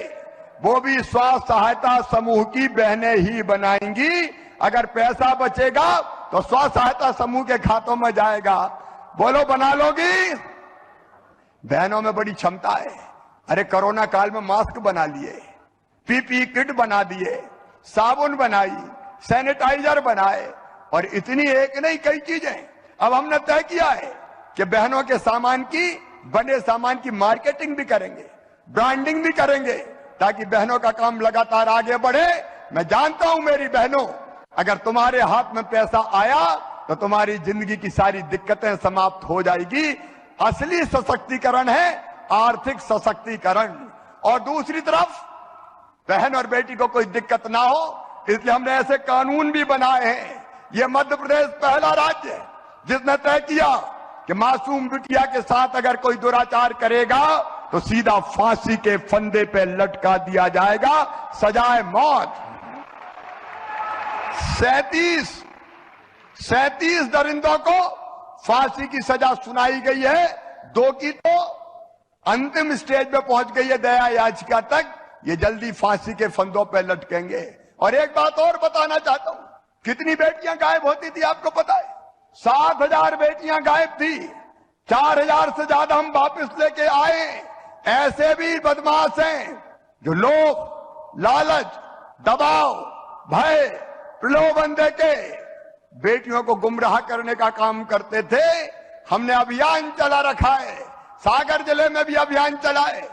वो भी स्व सहायता समूह की बहनें ही बनाएंगी। अगर पैसा बचेगा तो स्व सहायता समूह के खातों में जाएगा। बोलो, बना लोगी? बहनों में बड़ी क्षमता है। अरे कोरोना काल में मास्क बना लिए, पीपी किट बना दिए, साबुन बनाई, सैनिटाइजर बनाए, और इतनी एक नहीं कई चीजें। अब हमने तय किया है कि बहनों के सामान की, बने सामान की मार्केटिंग भी करेंगे, ब्रांडिंग भी करेंगे, ताकि बहनों का काम लगातार आगे बढ़े। मैं जानता हूं मेरी बहनों, अगर तुम्हारे हाथ में पैसा आया तो तुम्हारी जिंदगी की सारी दिक्कतें समाप्त हो जाएगी। असली सशक्तिकरण है आर्थिक सशक्तिकरण। और दूसरी तरफ बहन और बेटी को कोई दिक्कत ना हो, इसलिए हमने ऐसे कानून भी बनाए हैं। ये मध्य प्रदेश पहला राज्य है जिसने तय किया कि मासूम बिटिया के साथ अगर कोई दुराचार करेगा तो सीधा फांसी के फंदे पे लटका दिया जाएगा, सजाए मौत। 37 दरिंदों को फांसी की सजा सुनाई गई है, 2 की तो अंतिम स्टेज पे पहुंच गई है दया याचिका तक। ये जल्दी फांसी के फंदों पे लटकेंगे। और एक बात और बताना चाहता हूं, कितनी बेटियां गायब होती थी आपको पता है? 7,000 बेटियां गायब थी, 4,000 से ज्यादा हम वापस लेके आए। ऐसे भी बदमाश हैं जो लोग लालच, दबाव, भय, प्रलोभन देके बेटियों को गुमराह करने का काम करते थे। हमने अभियान चला रखा है, सागर जिले में भी अभियान चलाए,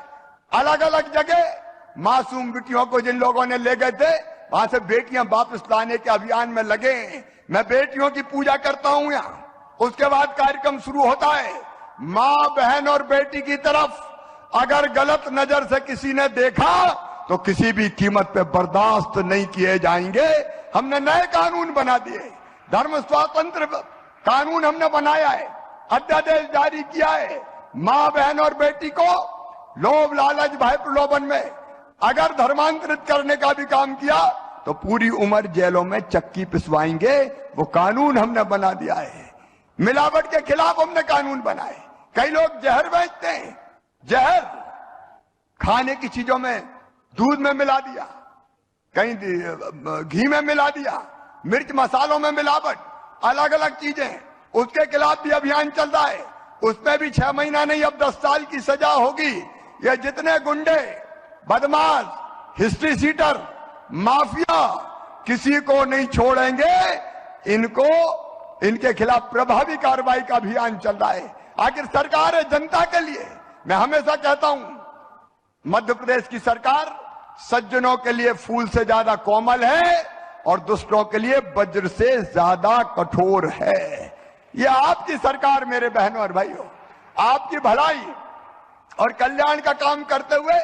अलग अलग जगह मासूम बेटियों को जिन लोगों ने ले गए थे वहां से बेटियां वापस लाने के अभियान में लगे। मैं बेटियों की पूजा करता हूं यहां। उसके बाद कार्यक्रम शुरू होता है। मां, बहन और बेटी की तरफ अगर गलत नजर से किसी ने देखा तो किसी भी कीमत पे बर्दाश्त नहीं किए जाएंगे। हमने नए कानून बना दिए, धर्म स्वातंत्र कानून हमने बनाया है, अध्यादेश जारी किया है। मां, बहन और बेटी को लोभ, लालच, भय, प्रलोभन में अगर धर्मांतरित करने का भी काम किया तो पूरी उम्र जेलों में चक्की पिसवाएंगे। वो कानून हमने बना दिया है। मिलावट के खिलाफ हमने कानून बनाए। कई लोग जहर बेचते हैं, जहर खाने की चीजों में, दूध में मिला दिया, कहीं घी में मिला दिया, मिर्च मसालों में मिलावट, अलग अलग चीजें, उसके खिलाफ भी अभियान चल रहा है। उसमें भी 6 महीना नहीं, अब 10 साल की सजा होगी। ये जितने गुंडे, बदमाश, हिस्ट्री सीटर, माफिया, किसी को नहीं छोड़ेंगे। इनको, इनके खिलाफ प्रभावी कार्रवाई का अभियान चल रहा है। आखिर सरकार है जनता के लिए। मैं हमेशा कहता हूं मध्य प्रदेश की सरकार सज्जनों के लिए फूल से ज्यादा कोमल है और दुष्टों के लिए वज्र से ज्यादा कठोर है। ये आपकी सरकार मेरे बहनों और भाइयों, आपकी भलाई और कल्याण का काम करते हुए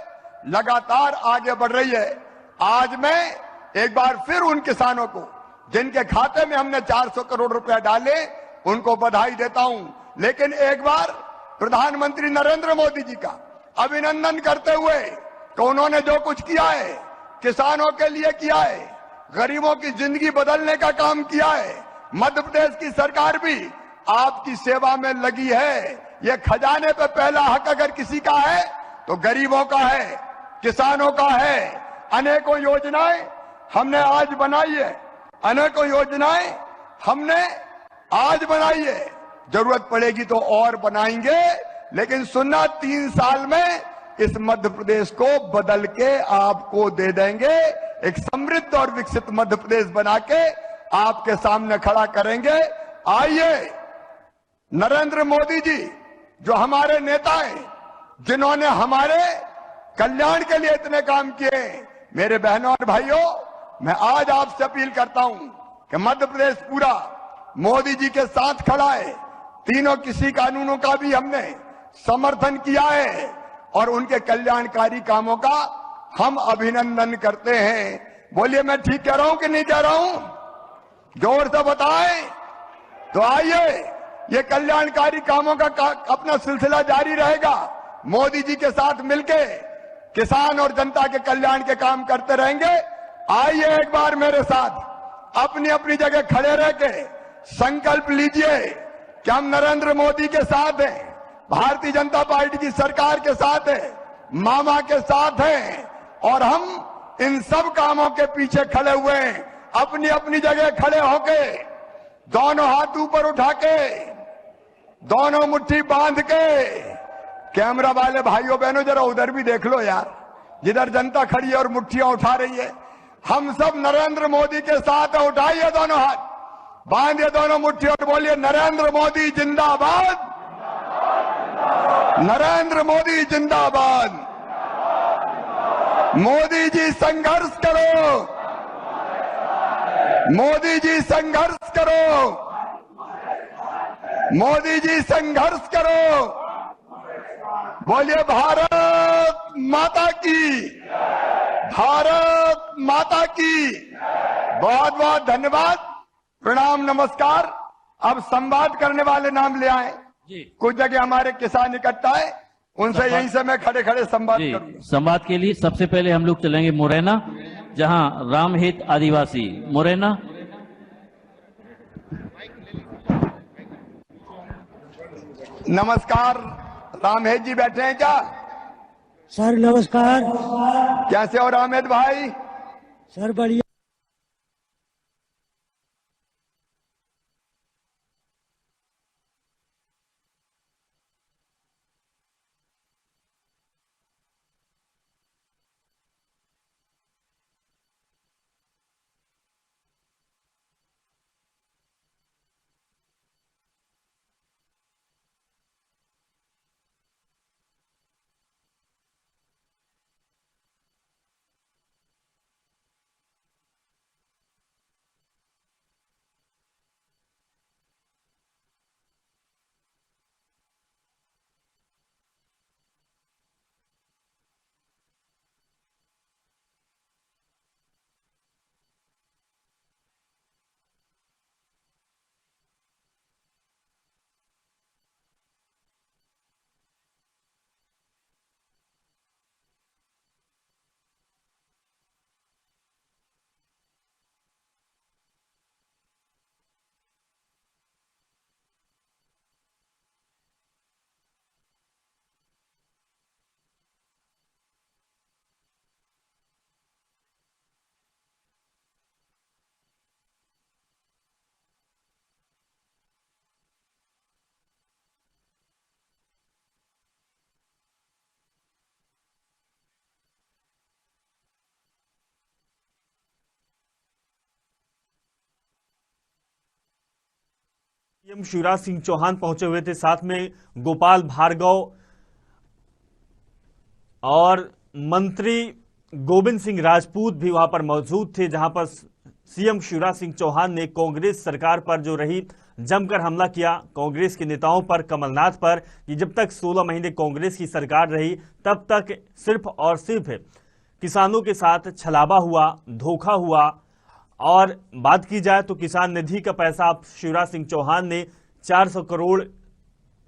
लगातार आगे बढ़ रही है। आज मैं एक बार फिर उन किसानों को जिनके खाते में हमने 400 करोड़ रुपया डाले, उनको बधाई देता हूं। लेकिन एक बार प्रधानमंत्री नरेंद्र मोदी जी का अभिनंदन करते हुए कि उन्होंने जो कुछ किया है, किसानों के लिए किया है, गरीबों की जिंदगी बदलने का काम किया है। मध्य प्रदेश की सरकार भी आपकी सेवा में लगी है। ये खजाने पे पहला हक अगर किसी का है तो गरीबों का है, किसानों का है। अनेकों योजनाएं हमने आज बनाई है, अनेकों योजनाएं हमने आज बनाई है। जरूरत पड़ेगी तो और बनाएंगे। लेकिन सुनना, 3 साल में इस मध्य प्रदेश को बदल के आपको दे देंगे। एक समृद्ध और विकसित मध्य प्रदेश बना के आपके सामने खड़ा करेंगे। आइए, नरेंद्र मोदी जी जो हमारे नेता हैं, जिन्होंने हमारे कल्याण के लिए इतने काम किए, मेरे बहनों और भाइयों, मैं आज आपसे अपील करता हूं कि मध्य प्रदेश पूरा मोदी जी के साथ खड़ा है। तीनों कृषि कानूनों का भी हमने समर्थन किया है और उनके कल्याणकारी कामों का हम अभिनंदन करते हैं। बोलिए, मैं ठीक कह रहा हूं कि नहीं कह रहा हूं? जोर से बताएं। तो आइए, ये कल्याणकारी कामों का अपना सिलसिला जारी रहेगा। मोदी जी के साथ मिलके किसान और जनता के कल्याण के काम करते रहेंगे। आइए एक बार मेरे साथ अपनी अपनी जगह खड़े रह के संकल्प लीजिए कि हम नरेंद्र मोदी के साथ हैं, भारतीय जनता पार्टी की सरकार के साथ हैं, मामा के साथ हैं और हम इन सब कामों के पीछे खड़े हुए हैं। अपनी अपनी जगह खड़े होके, दोनों हाथ ऊपर उठा के, दोनों मुट्ठी बांध के। कैमरा वाले भाइयों बहनों, जरा उधर भी देख लो यार, जिधर जनता खड़ी है और मुट्ठियां उठा रही है। हम सब नरेंद्र मोदी के साथ है। उठाइए दोनों हाथ, बांधिए दोनों मुट्ठी और बोलिए, नरेंद्र मोदी जिंदाबाद, नरेंद्र मोदी जिंदाबाद। मोदी जी संघर्ष करो, मोदी जी संघर्ष करो, मोदी जी संघर्ष करो। बोलिए, भारत माता की, भारत माता की। बहुत बहुत धन्यवाद, प्रणाम, नमस्कार। अब संवाद करने वाले नाम ले आए। कुछ जगह हमारे किसान इकट्ठा है, उनसे यहीं से मैं खड़े खड़े संवाद जी, करूंगा। संवाद के लिए सबसे पहले हम लोग चलेंगे मुरैना, जहां रामहित आदिवासी मुरैना। नमस्कार, रामहेत जी बैठे हैं क्या? सर नमस्कार। कैसे हो रामहेत भाई? सर बढ़िया। सीएम शिवराज सिंह चौहान पहुंचे हुए थे, साथ में गोपाल भार्गव और मंत्री गोविंद सिंह राजपूत भी वहां पर मौजूद थे, जहां पर सीएम शिवराज सिंह चौहान ने कांग्रेस सरकार पर जो रही जमकर हमला किया, कांग्रेस के नेताओं पर, कमलनाथ पर, कि जब तक 16 महीने कांग्रेस की सरकार रही तब तक सिर्फ और सिर्फ किसानों के साथ छलावा हुआ, धोखा हुआ। और बात की जाए तो किसान निधि का पैसा आप शिवराज सिंह चौहान ने 400 करोड़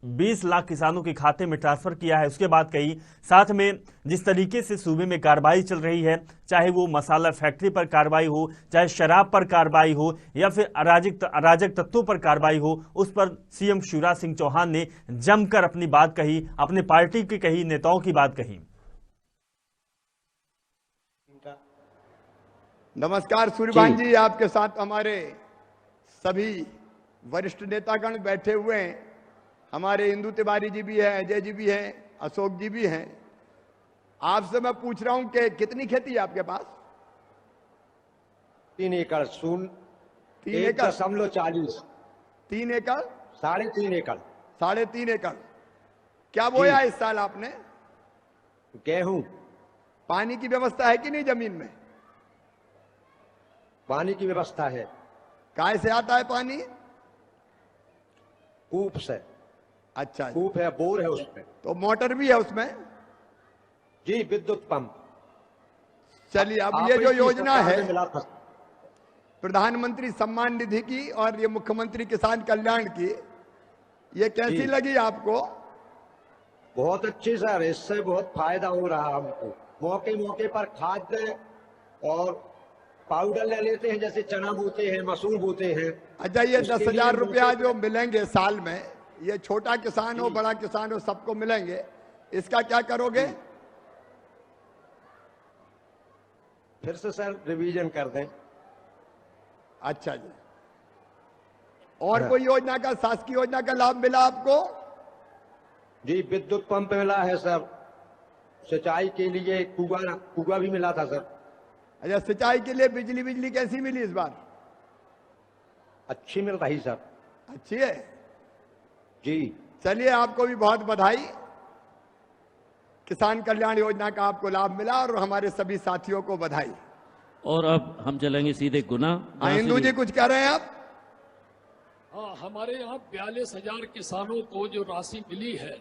20 लाख किसानों के खाते में ट्रांसफर किया है, उसके बाद कही। साथ में जिस तरीके से सूबे में कार्रवाई चल रही है, चाहे वो मसाला फैक्ट्री पर कार्रवाई हो, चाहे शराब पर कार्रवाई हो, या फिर अराजक तत्वों पर कार्रवाई हो, उस पर सीएम शिवराज सिंह चौहान ने जमकर अपनी बात कही, अपने पार्टी की कही, नेताओं की बात कही। नमस्कार सूर्यभान जी, आपके साथ हमारे सभी वरिष्ठ नेतागण बैठे हुए हैं। हमारे इंदु तिवारी जी भी हैं, अजय जी भी हैं, अशोक जी भी हैं। आपसे मैं पूछ रहा हूं कि कितनी खेती है आपके पास? 3 एकड़ 3 एकड़ 1.40 3 एकड़ 3.5 एकड़ 3.5 एकड़। क्या बोया इस साल आपने? गेहूं। पानी की व्यवस्था है कि नहीं जमीन में? पानी की व्यवस्था है। काय से आता है पानी? कूप से। अच्छा, कूप है, बोर है उसमें। तो मोटर भी है उसमें? जी, विद्युत पंप। चलिए, अब आप ये जो इसकी योजना सरकार है में मिला था। प्रधानमंत्री सम्मान निधि की और ये मुख्यमंत्री किसान कल्याण की, ये कैसी जी। लगी आपको? बहुत अच्छी सर, इससे बहुत फायदा हो रहा हमको। मौके मौके पर खाद और पाउडर ले लेते हैं, जैसे चना बोते हैं, मसूर बोते हैं। अच्छा, ये उसके 10,000 लिए रुपया जो मिलेंगे साल में, ये छोटा किसान हो, बड़ा किसान हो, सबको मिलेंगे, इसका क्या करोगे? फिर से सर रिवीजन कर दें। अच्छा जी। और कोई योजना का, शासकीय योजना का लाभ मिला आपको? जी, विद्युत पंप मिला है सर। सिंचाई के लिए कुआ भी मिला था सर। अच्छा, सिंचाई के लिए बिजली कैसी मिली इस बार? अच्छी मिल रही सर। अच्छी है जी। चलिए, आपको भी बहुत बधाई। किसान कल्याण योजना का आपको लाभ मिला और हमारे सभी साथियों को बधाई। और अब हम चलेंगे सीधे गुना। इंदु जी कुछ कह रहे हैं आप? हाँ, हमारे यहाँ 42,000 किसानों को जो राशि मिली है,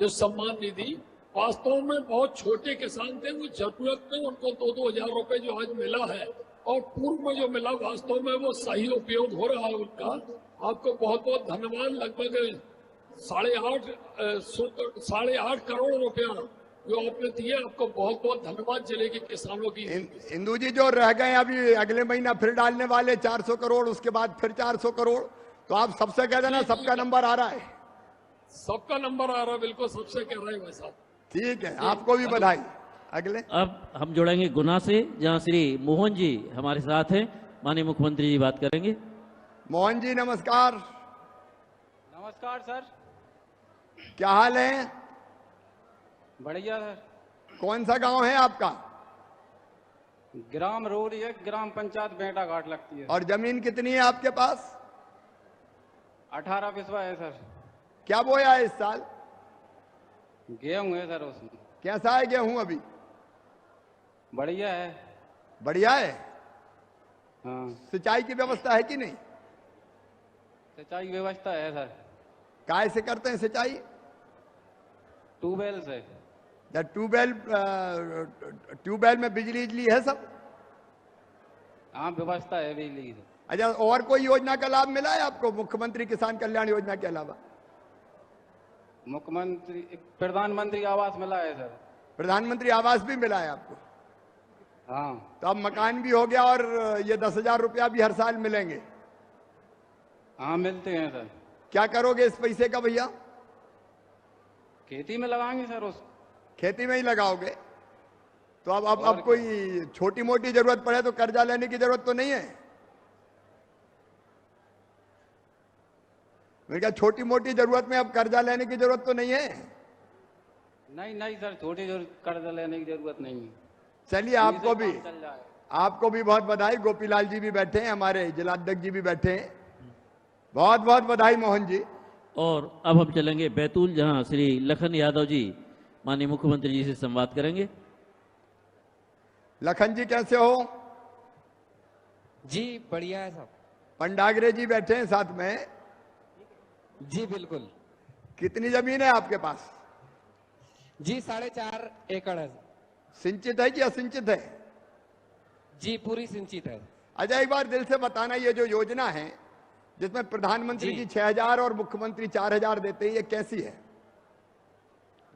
जो सम्मान निधि, वास्तव में बहुत छोटे किसान थे, वो जरूरत में उनको 2-2 हजार रुपए जो आज मिला है और पूर्व में जो मिला, वास्तव में वो सही उपयोग हो रहा है उनका। आपको बहुत बहुत धन्यवाद। लगभग 8.5 करोड़ रुपया जो आपने दिए, आपको बहुत बहुत धन्यवाद जिले के किसानों की। इंदू जी, जो रह गए अभी अगले महीना फिर डालने वाले 400 करोड़, उसके बाद फिर 400 करोड़, तो आप सबसे कह देना सबका नंबर आ रहा है। सबका नंबर आ रहा है, बिल्कुल सबसे कह रहे हैं भाई साहब। ठीक है, आपको भी बधाई। अगले अब हम जुड़ेंगे गुना से, जहां श्री मोहन जी हमारे साथ हैं। माननीय मुख्यमंत्री जी बात करेंगे। मोहन जी नमस्कार। नमस्कार सर। क्या हाल है? बढ़िया सर। कौन सा गांव है आपका? ग्राम रोरी है, ग्राम पंचायत बेटा घाट लगती है। और जमीन कितनी है आपके पास? 18 बिस्वा है सर। क्या बोया है इस साल? गेहूं है सर उसमें। कैसा है गेहूं अभी? बढ़िया है। बढ़िया है। हाँ। सिंचाई की व्यवस्था है कि नहीं? सिंचाई की व्यवस्था है सर। काय से करते हैं सिंचाई? ट्यूबवेल से। ट्यूबवेल में बिजली है सब? हाँ, व्यवस्था है बिजली की। अच्छा, और कोई योजना का लाभ मिला है आपको मुख्यमंत्री किसान कल्याण योजना के अलावा? मुख्यमंत्री प्रधानमंत्री आवास मिला है सर। प्रधानमंत्री आवास भी मिला है आपको? हाँ। तो अब मकान भी हो गया और ये 10,000 रुपया भी हर साल मिलेंगे? हाँ, मिलते हैं सर। क्या करोगे इस पैसे का भैया? खेती में लगाएंगे सर। उस खेती में ही लगाओगे? तो अब कोई छोटी मोटी जरूरत पड़े तो कर्जा लेने की जरूरत तो नहीं है? मैंने कहा छोटी मोटी जरूरत में अब कर्जा लेने की जरूरत तो नहीं है? नहीं सर, छोटी कर्जा लेने की जरूरत नहीं है। चलिए, आपको भी बहुत बधाई। गोपीलाल जी भी बैठे हैं, हमारे जिलाध्यक्ष जी भी बैठे हैं। बहुत बहुत बधाई मोहन जी। और अब हम चलेंगे बैतूल, जहां श्री लखन यादव जी माननीय मुख्यमंत्री जी से संवाद करेंगे। लखन जी कैसे हो? जी बढ़िया है साहब। पंडागरे जी बैठे हैं साथ में। जी बिल्कुल। कितनी जमीन है आपके पास? जी 4.5 एकड़ है। सिंचित है कि असिंचित है? जी पूरी सिंचित है। अच्छा, एक बार दिल से बताना, ये जो योजना है जिसमें प्रधानमंत्री जी 6,000 और मुख्यमंत्री 4,000 देते हैं, ये कैसी है?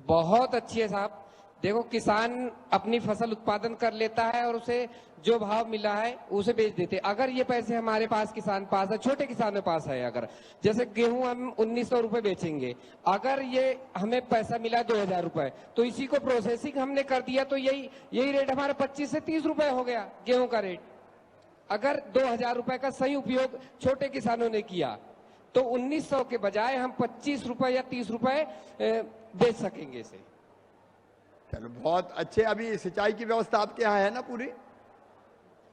बहुत अच्छी है साहब। देखो, किसान अपनी फसल उत्पादन कर लेता है और उसे जो भाव मिला है उसे बेच देते। अगर ये पैसे हमारे पास किसान पास है, छोटे किसानों के पास है, अगर जैसे गेहूं हम 1900 रुपए बेचेंगे, अगर ये हमें पैसा मिला 2,000 रुपए, तो इसी को प्रोसेसिंग हमने कर दिया तो यही रेट हमारा 25 से 30 रुपए हो गया गेहूं का रेट। अगर 2,000 रुपए का सही उपयोग छोटे किसानों ने किया तो 1900 के बजाय हम 25 रुपए या 30 रुपए बेच सकेंगे इसे। चलो, बहुत अच्छे। अभी सिंचाई की व्यवस्था आपके यहाँ है ना पूरी?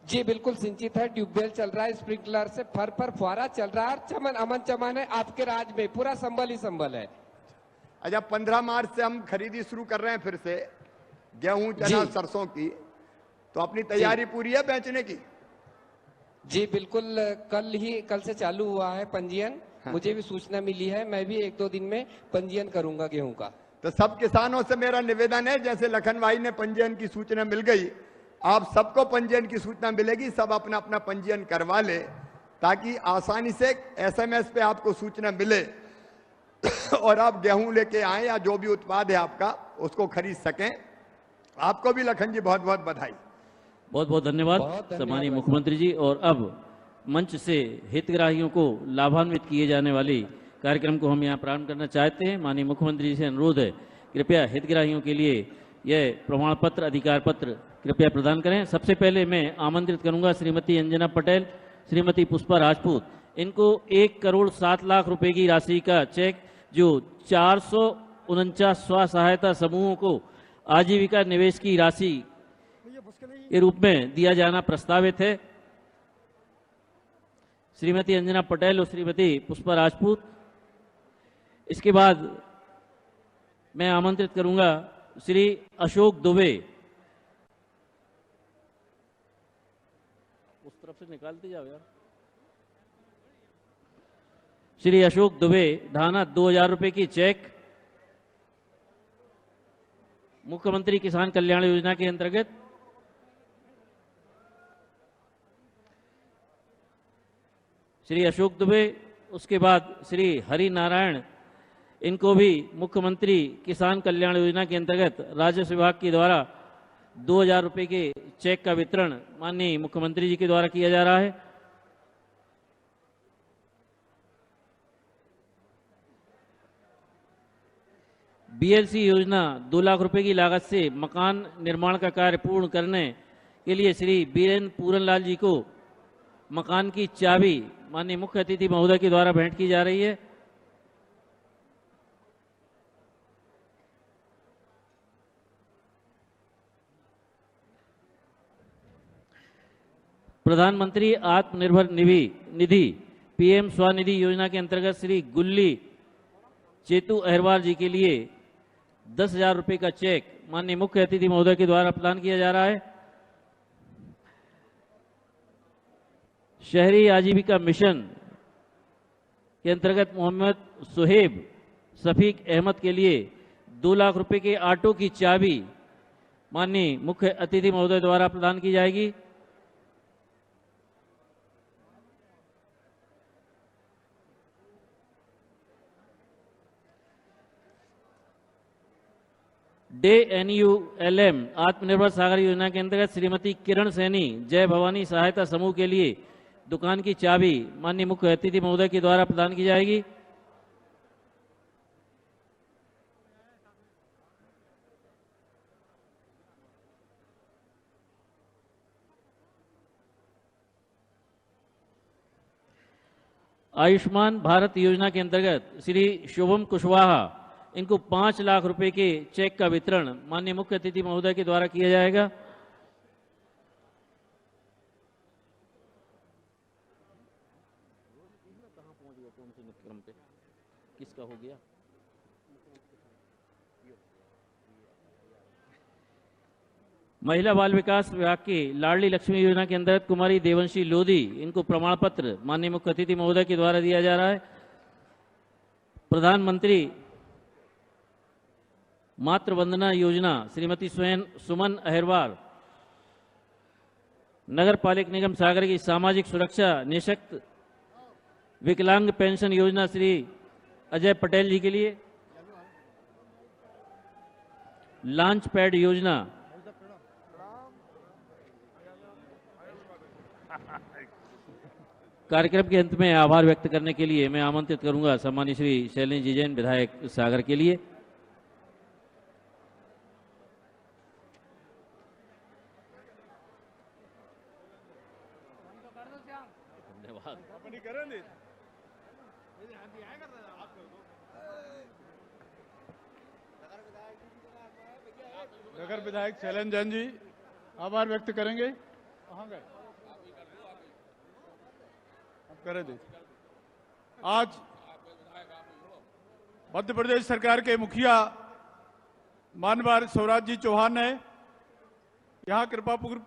जी बिल्कुल सिंचित है। ट्यूबवेल चल रहा है, स्प्रिंकलर से फर फुहारा चल रहा है। चमन अमन चमन है। आपके राज में पूरा संबल ही संबल है। अच्छा, 15 मार्च से हम खरीदी शुरू कर रहे हैं फिर से गेहूं, चना, सरसों की। तो अपनी तैयारी पूरी है बेचने की? जी बिल्कुल। कल से चालू हुआ है पंजीयन। हाँ। मुझे भी सूचना मिली है, मैं भी 1-2 दिन में पंजीयन करूंगा गेहूं का। तो सब किसानों से मेरा निवेदन है, जैसे लखन भाई ने पंजीयन की सूचना मिल गई, आप सबको पंजीयन की सूचना मिलेगी। सब अपना अपना पंजीयन करवा ले ताकि आसानी से SMS पे आपको सूचना मिले और आप गेहूं लेके आए या जो भी उत्पाद है आपका उसको खरीद सकें। आपको भी लखन जी बहुत बहुत बधाई। बहुत बहुत धन्यवाद सम्मानीय मुख्यमंत्री जी। और अब मंच से हितग्राहियों को लाभान्वित किए जाने वाली कार्यक्रम को हम यहाँ प्रारंभ करना चाहते हैं। माननीय मुख्यमंत्री जी से अनुरोध है, कृपया हितग्राहियों के लिए यह प्रमाण पत्र, अधिकार पत्र कृपया प्रदान करें। सबसे पहले मैं आमंत्रित करूंगा श्रीमती अंजना पटेल, श्रीमती पुष्पा राजपूत। इनको 1,07 लाख रुपए की राशि का चेक जो 449 स्व सहायता समूहों को आजीविका निवेश की राशि के रूप में दिया जाना प्रस्तावित है। श्रीमती अंजना पटेल और श्रीमती पुष्पा राजपूत। इसके बाद मैं आमंत्रित करूंगा श्री अशोक दुबे। उस तरफ से निकालते जाओ यार। श्री अशोक दुबे ढाना 2,000 रुपए की चेक मुख्यमंत्री किसान कल्याण योजना के अंतर्गत। श्री अशोक दुबे। उसके बाद श्री हरि नारायण इनको भी मुख्यमंत्री किसान कल्याण योजना के अंतर्गत राजस्व विभाग के द्वारा 2000 रुपए के चेक का वितरण माननीय मुख्यमंत्री जी के द्वारा किया जा रहा है। बीएलसी योजना 2 लाख रुपए की लागत से मकान निर्माण का कार्य पूर्ण करने के लिए श्री बीरेन्द्र पूरनलाल जी को मकान की चाबी माननीय मुख्य अतिथि महोदय के द्वारा भेंट की जा रही है। प्रधानमंत्री आत्मनिर्भर निधि पीएम स्वनिधि योजना के अंतर्गत श्री गुल्ली चेतू अहिरवार जी के लिए 10,000 रुपए का चेक माननीय मुख्य अतिथि महोदय के द्वारा प्रदान किया जा रहा है। शहरी आजीविका मिशन के अंतर्गत मोहम्मद सुहेब शफीक अहमद के लिए 2 लाख रुपए के ऑटो की चाबी माननीय मुख्य अतिथि महोदय द्वारा प्रदान की जाएगी। DNULM आत्मनिर्भर सागर योजना के अंतर्गत श्रीमती किरण सैनी जय भवानी सहायता समूह के लिए दुकान की चाबी माननीय मुख्य अतिथि महोदय के द्वारा प्रदान की जाएगी। आयुष्मान भारत योजना के अंतर्गत श्री शुभम कुशवाहा इनको 5 लाख रुपए के चेक का वितरण माननीय मुख्य अतिथि महोदय के द्वारा किया जाएगा। किसका हो गया? महिला बाल विकास विभाग की लाडली लक्ष्मी योजना के अंतर्गत कुमारी देवंशी लोधी इनको प्रमाण पत्र माननीय मुख्य अतिथि महोदय के द्वारा दिया जा रहा है। प्रधानमंत्री मातृ वंदना योजना श्रीमती सुमन अहिरवार नगर पालिक निगम सागर की सामाजिक सुरक्षा निःशक्त विकलांग पेंशन योजना श्री अजय पटेल जी के लिए। लॉन्च पैड योजना कार्यक्रम के अंत में आभार व्यक्त करने के लिए मैं आमंत्रित करूंगा सम्मानित श्री शैलेंद्र जी जैन विधायक सागर के लिए। नगर विधायक शैलेंद्र जैन जी आभार व्यक्त करेंगे। कहाँ गए? करे दे। आज मध्य प्रदेश सरकार के मुखिया माननीय शिवराज जी चौहान ने यहाँ कृपापुर